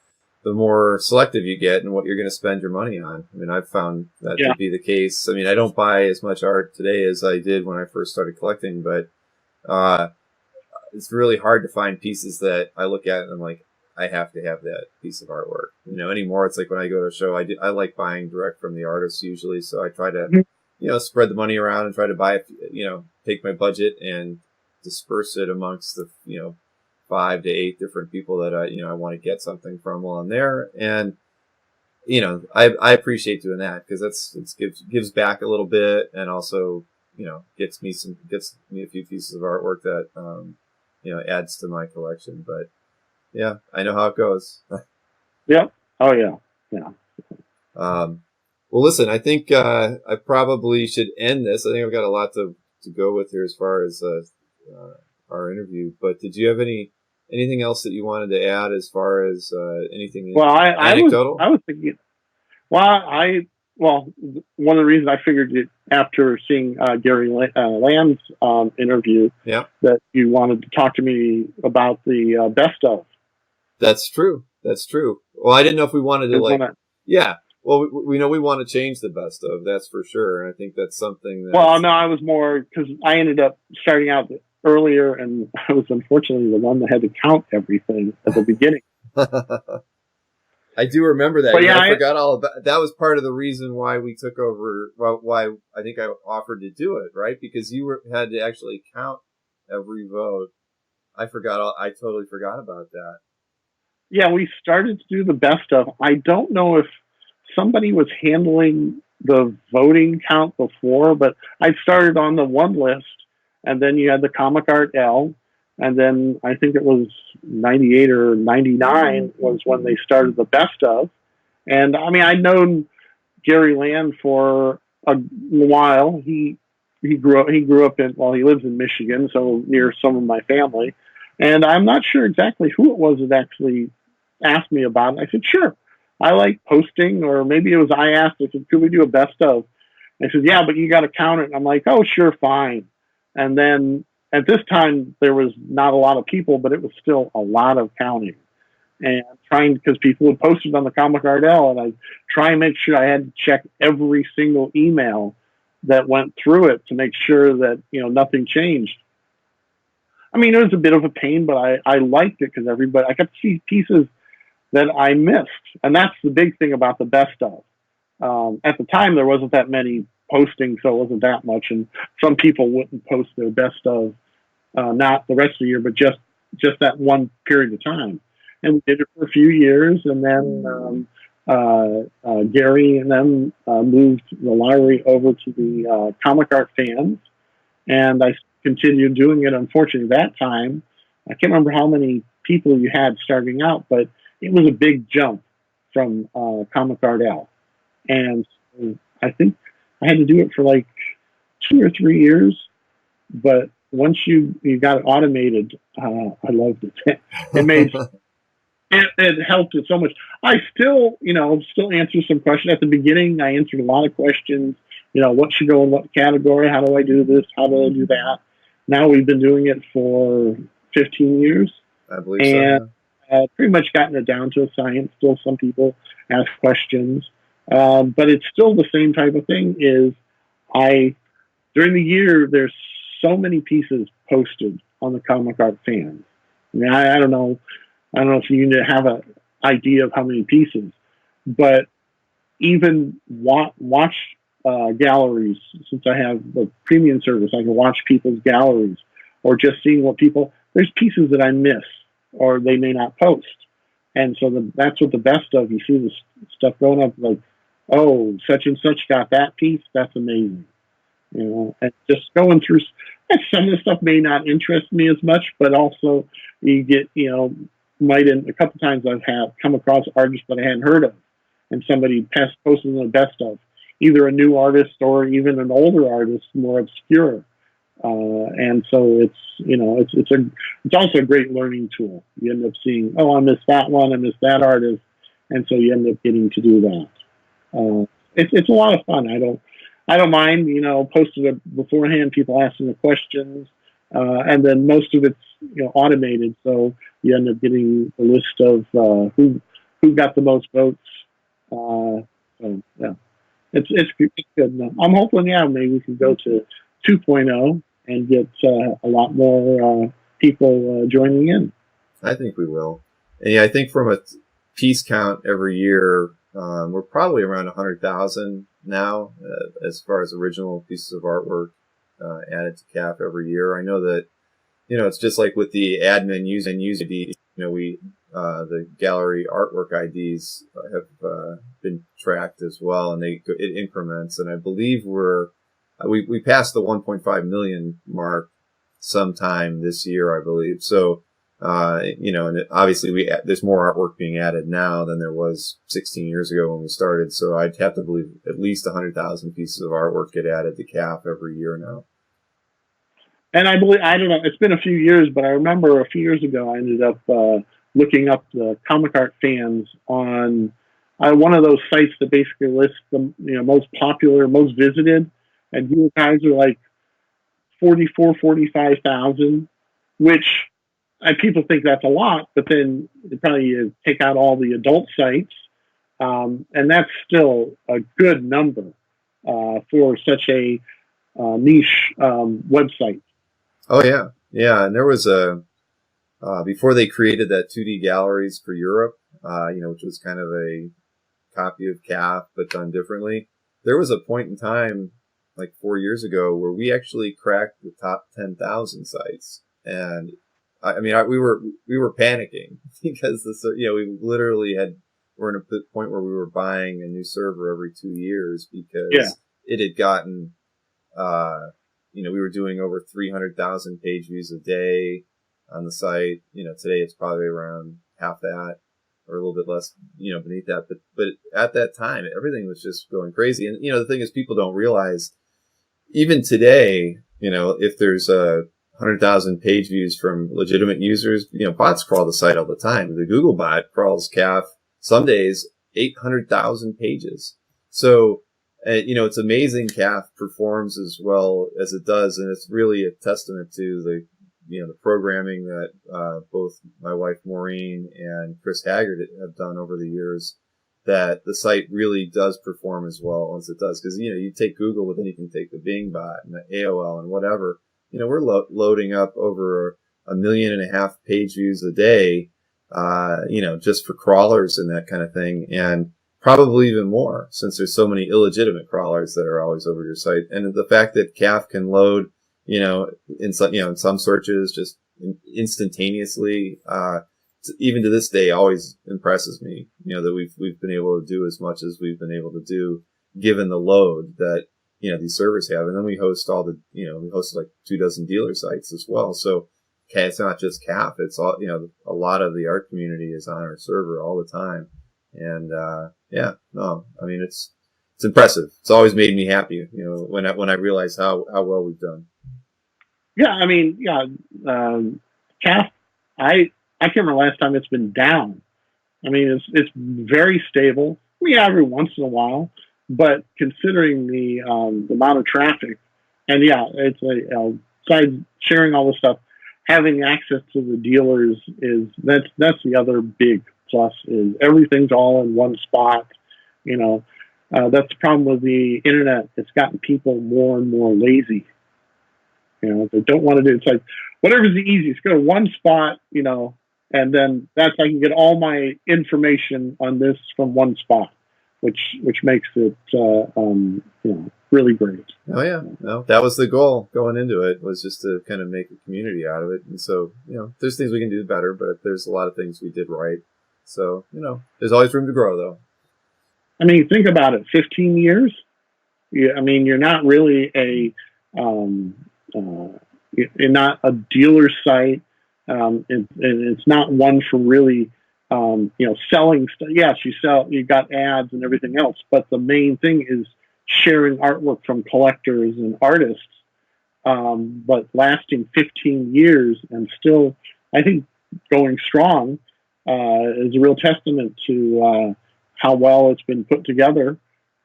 the more selective you get and what you're going to spend your money on. I mean, I've found that to be the case. I mean, I don't buy as much art today as I did when I first started collecting, but it's really hard to find pieces that I look at and I'm like, I have to have that piece of artwork. Anymore, it's like when I go to a show, I like buying direct from the artists usually, so I try to, spread the money around and try to buy, take my budget and disperse it amongst the, 5 to 8 different people that I want to get something from while I'm there. And, I appreciate doing that because it gives back a little bit and also, gets me a few pieces of artwork that, adds to my collection. But yeah, I know how it goes. Yeah. Oh yeah. Yeah. Well, listen, I think I probably should end this. I think I've got a lot to go with here as far as our interview. But did you have anything else that you wanted to add as far as anything anecdotal? I was thinking. Well, one of the reasons I figured it after seeing Gary Lamb's interview that you wanted to talk to me about the best of. That's true. Well, I didn't know if we wanted to yeah. Well, we know we want to change the best of, that's for sure. And I think that's something that... Well, no, I was more... Because I ended up starting out earlier, and I was unfortunately the one that had to count everything at the beginning. I do remember that. But yeah, I forgot all about... That was part of the reason why we took over... Why I think I offered to do it, right? Because you had to actually count every vote. I totally forgot about that. Yeah, we started to do the best of. I don't know if somebody was handling the voting count before, but I started on the one list, and then you had the Comic Art L, and then I think it was 98 or 99 was when they started the best of. And I mean, I'd known Gary Land for a while. He grew up in, well, he lives in Michigan, so near some of my family. And I'm not sure exactly who it was that actually asked me about it. I said, sure. I like posting, or maybe it was I asked, I said, could we do a best of? And I said, yeah, but you got to count it. And I'm like, oh, sure, fine. And then at this time, there was not a lot of people, but it was still a lot of counting. And because people had posted on the Comic Art L, and I'd try and make sure I had to check every single email that went through it to make sure that, nothing changed. I mean, it was a bit of a pain, but I liked it because I got to see pieces that I missed. And that's the big thing about the best of. At the time, there wasn't that many posting, so it wasn't that much. And some people wouldn't post their best of, not the rest of the year, but just that one period of time. And we did it for a few years, and then Gary and them moved the library over to the comic art fans, and I continued doing it. Unfortunately, that time, I can't remember how many people you had starting out, but it was a big jump from Comic Art L. And so I think I had to do it for like 2 or 3 years, but once you got it automated, I loved it. It made it helped it so much. I still, still answer some questions. At the beginning, I answered a lot of questions. What should go in what category? How do I do this? How do I do that? Now we've been doing it for 15 years. I believe so. Yeah. Pretty much gotten it down to a science. Still, some people ask questions, but it's still the same type of thing. During the year, there's so many pieces posted on the Comic Art fans. I mean, I don't know if you have an idea of how many pieces, but even watch galleries. Since I have the premium service, I can watch people's galleries, or just seeing there's pieces that I miss or they may not post. And so that's what the best of. You see this stuff going up like, oh, such and such got that piece. That's amazing. And just going through, some of the stuff may not interest me as much, but also you get, a couple times I've come across artists that I hadn't heard of, and somebody posted the best of, either a new artist or even an older artist, more obscure. And so it's also a great learning tool. You end up seeing, oh, I missed that one, I missed that artist, and so you end up getting to do that. It's a lot of fun. I don't mind, posting it beforehand, people asking the questions, and then most of it's automated, so you end up getting a list of who got the most votes. So yeah, it's good. I'm hoping, maybe we can go to 2.0 and get a lot more people joining in. I think we will. And I think from a piece count every year, we're probably around 100,000 now, as far as original pieces of artwork added to CAF every year. I know that, it's just like with the admin using IDs, the gallery artwork IDs have been tracked as well, and it increments. And I believe we passed the 1.5 million mark sometime this year, I believe. So, and obviously there's more artwork being added now than there was 16 years ago when we started. So I'd have to believe at least 100,000 pieces of artwork get added to CAF every year now. And I don't know, it's been a few years, but I remember a few years ago, I ended up looking up the Comic Art fans on one of those sites that basically lists the most popular, most visited, and you guys are like 45,000, which people think that's a lot, but then you probably take out all the adult sites, and that's still a good number for such a niche website. Oh yeah, yeah, and there was before they created that 2D galleries for Europe, which was kind of a copy of CAF but done differently. There was a point in time, like 4 years ago, where we actually cracked the top 10,000 sites, and we were panicking because we literally we're in a point where we were buying a new server every 2 years because it had gotten, we were doing over 300,000 page views a day on the site. Today it's probably around half that or a little bit less, beneath that. But at that time, everything was just going crazy. And, the thing is, people don't realize, even today, if there's 100,000 page views from legitimate users, bots crawl the site all the time. The Google bot crawls CAF some days 800,000 pages. So, it's amazing CAF performs as well as it does, and it's really a testament to the programming that both my wife Maureen and Chris Haggard have done over the years, that the site really does perform as well as it does. Because, you take Google, but then you can take the Bing bot and the AOL and whatever. We're loading up over 1.5 million page views a day, just for crawlers and that kind of thing. And Probably even more, since there's so many illegitimate crawlers that are always over your site, and the fact that CAF can load, in some, in some searches just instantaneously, even to this day, always impresses me. That we've been able to do as much as we've been able to do, given the load that these servers have, and then we host we host like 24 dealer sites as well. So, okay, it's not just CAF; it's all a lot of the art community is on our server all the time. And yeah, no, I mean it's impressive. It's always made me happy, when I realize how well we've done. Yeah, I mean, yeah, CAF. I can't remember last time it's been down. I mean, it's very stable. Yeah, every once in a while, but considering the amount of traffic, and yeah, it's besides sharing all this stuff, having access to the dealers that's the other big plus. Is everything's all in one spot. That's the problem with the internet. It's gotten people more and more lazy. They don't want to do. It's like whatever's the easiest. Go to one spot. And then that's I can get all my information on this from one spot, which makes it really great. Oh yeah, no, that was the goal going into it, was just to kind of make a community out of it. And so there's things we can do better, but there's a lot of things we did right. So there's always room to grow, though. I mean, think about it. 15 years. I mean, you're not really you're not a dealer site. And it's not one for really, selling stuff. Yes, you got ads and everything else, but the main thing is sharing artwork from collectors and artists. But lasting 15 years and still, I think, going strong is a real testament to how well it's been put together,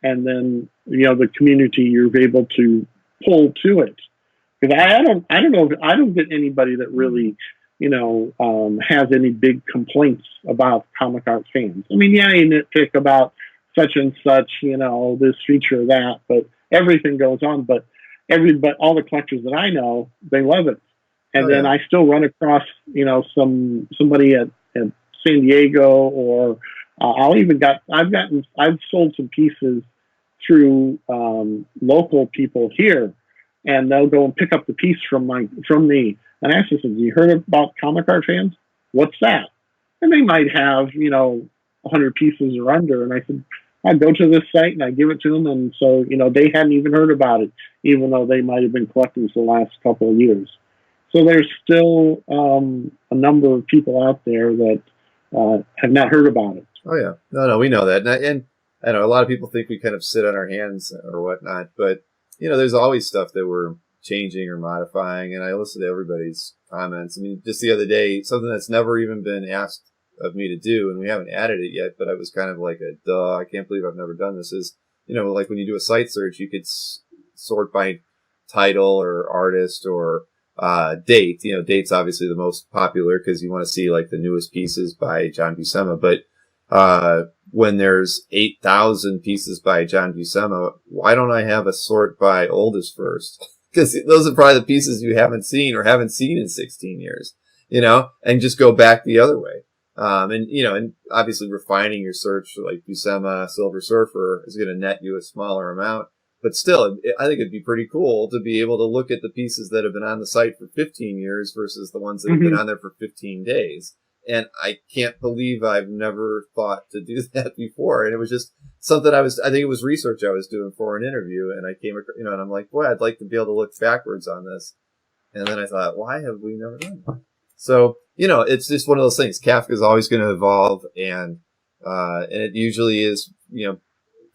and then the community you're able to pull to it. Because I don't get anybody that really has any big complaints about comic art fans. I mean, yeah, you nitpick about such and such, this feature or that, but everything goes on. But all the collectors that I know, they love it. And then I still run across, somebody at San Diego, or I've sold some pieces through local people here, and they'll go and pick up the piece from me. And I asked them, you heard about comic art fans? What's that? And they might have, 100 pieces or under. And I said, I go to this site and I give it to them. And so, they hadn't even heard about it, even though they might have been collecting for the last couple of years. So there's still a number of people out there that have not heard about it. Oh, yeah. No, we know that. And I know a lot of people think we kind of sit on our hands or whatnot, but, there's always stuff that we're changing or modifying, and I listen to everybody's comments. I mean, just the other day, something that's never even been asked of me to do, and we haven't added it yet, but I was kind of like I can't believe I've never done this, is, like when you do a site search, you could sort by title or artist or date. Date's obviously the most popular because you want to see like the newest pieces by John Buscema, but when there's 8,000 pieces by John Buscema, why don't I have a sort by oldest first? Because those are probably the pieces you haven't seen or haven't seen in 16 years, and just go back the other way. And obviously refining your search, like Buscema, Silver Surfer, is going to net you a smaller amount. But still, I think it'd be pretty cool to be able to look at the pieces that have been on the site for 15 years versus the ones that have been on there for 15 days. And I can't believe I've never thought to do that before. And it was just something I think it was research I was doing for an interview. And I came across, and I'm like, boy, I'd like to be able to look backwards on this. And then I thought, why have we never done that? So, it's just one of those things. Kafka is always going to evolve, and it usually is,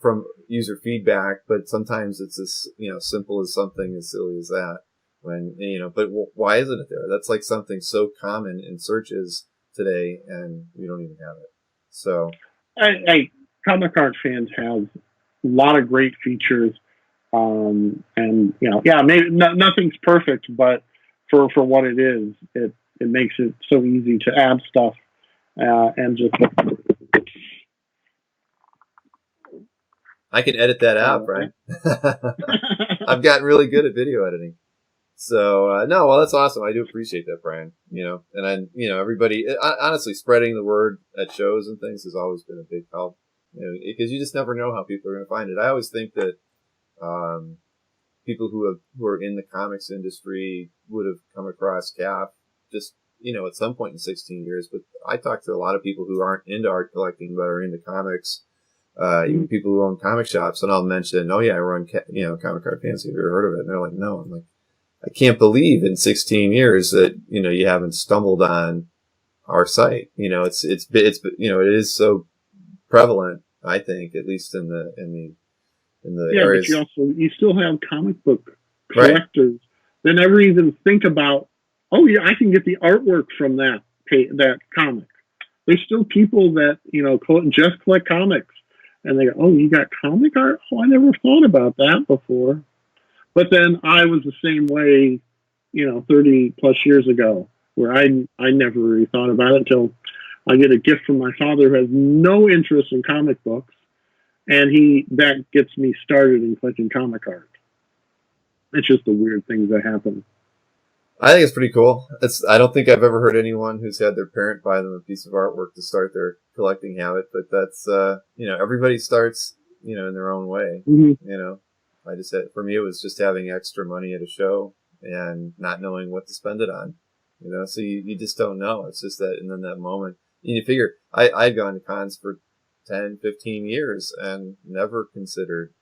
from user feedback, but sometimes it's as, simple as something as silly as that. But why isn't it there? That's like something so common in searches today, and we don't even have it. So, comic art fans have a lot of great features, and maybe nothing's perfect, but for what it is, it makes it so easy to add stuff, and just. I can edit that out, Brian. I've gotten really good at video editing. So, that's awesome. I do appreciate that, Brian. And then, everybody, honestly, spreading the word at shows and things has always been a big help. because you just never know how people are going to find it. I always think that people who are in the comics industry would have come across CAF just at some point in 16 years. But I talk to a lot of people who aren't into art collecting but are into comics. Even people who own comic shops, and I'll mention, oh yeah, I run Comic Card Fancy. Have you ever heard of it? And they're like, no. I'm like, I can't believe in 16 years that you haven't stumbled on our site. It's it is so prevalent. I think, at least in the areas. But you still have comic book collectors that never even think about, oh yeah, I can get the artwork from that comic. There's still people that just collect comics, and they go, oh, you got comic art? Oh, I never thought about that before. But then I was the same way, 30 plus years ago, where I never really thought about it until I get a gift from my father who has no interest in comic books, and that gets me started in collecting comic art. It's just the weird things that happen. I think it's pretty cool. I don't think I've ever heard anyone who's had their parent buy them a piece of artwork to start their collecting habit, but that's everybody starts in their own way. Mm-hmm. I just said, for me, it was just having extra money at a show and not knowing what to spend it on. So you just don't know. It's just that, and then that moment, you figure, I'd gone to cons for 10, 15 years and never considered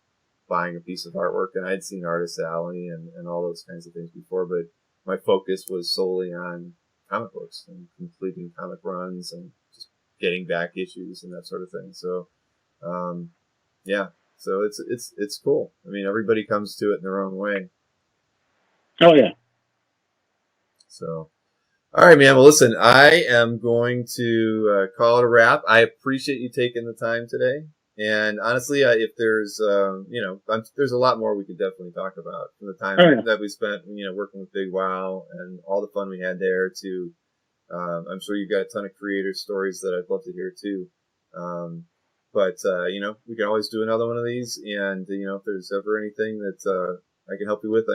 buying a piece of artwork. And I'd seen Artist Alley and all those kinds of things before, but my focus was solely on comic books and completing comic runs and just getting back issues and that sort of thing. So, so it's cool. I mean, everybody comes to it in their own way. Oh yeah. So, all right, man. Well, listen, I am going to call it a wrap. I appreciate you taking the time today. And honestly, if there's, there's a lot more we could definitely talk about from the time that we spent, working with Big Wow and all the fun we had there to, I'm sure you've got a ton of creator stories that I'd love to hear too. But we can always do another one of these. And, if there's ever anything that I can help you with,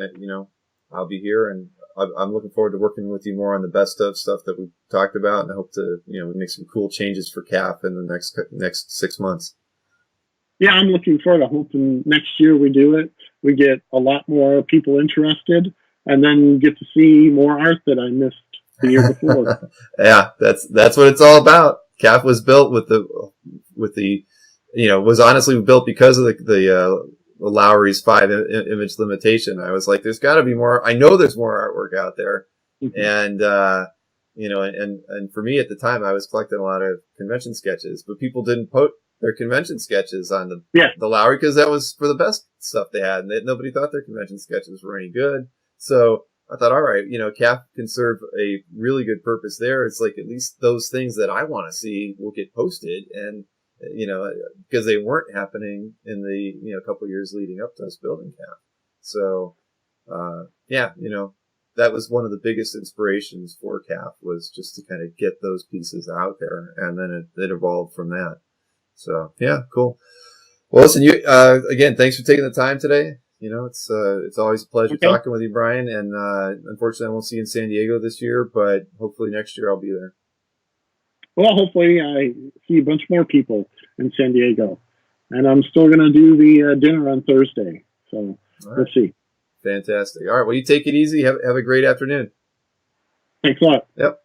I'll be here. And I'm looking forward to working with you more on the best of stuff that we've talked about. And I hope to, make some cool changes for CAF in the next 6 months. Yeah, I'm looking forward to hoping next year we do it. We get a lot more people interested, and then get to see more art that I missed the year before. Yeah, that's what it's all about. CAF was built with the was honestly built because of the Lowry's 5 image limitation. I was like, there's got to be more. I know there's more artwork out there, mm-hmm. And and for me at the time, I was collecting a lot of convention sketches, but people didn't put their convention sketches on the Lowry because that was for the best stuff they had, and nobody thought their convention sketches were any good. So I thought, all right, CAF can serve a really good purpose there. It's like at least those things that I want to see will get posted, and because they weren't happening in the couple years leading up to us building CAF. So that was one of the biggest inspirations for CAF, was just to kind of get those pieces out there, and then it evolved from that. So yeah, cool. Well, listen, you again, thanks for taking the time today. It's always a pleasure talking with you, Brian. And unfortunately, I won't see you in San Diego this year, but hopefully next year I'll be there. Well, hopefully I see a bunch more people in San Diego, and I'm still going to do the dinner on Thursday. So let's see. Fantastic. All right. Well, you take it easy. Have a great afternoon. Thanks a lot. Yep.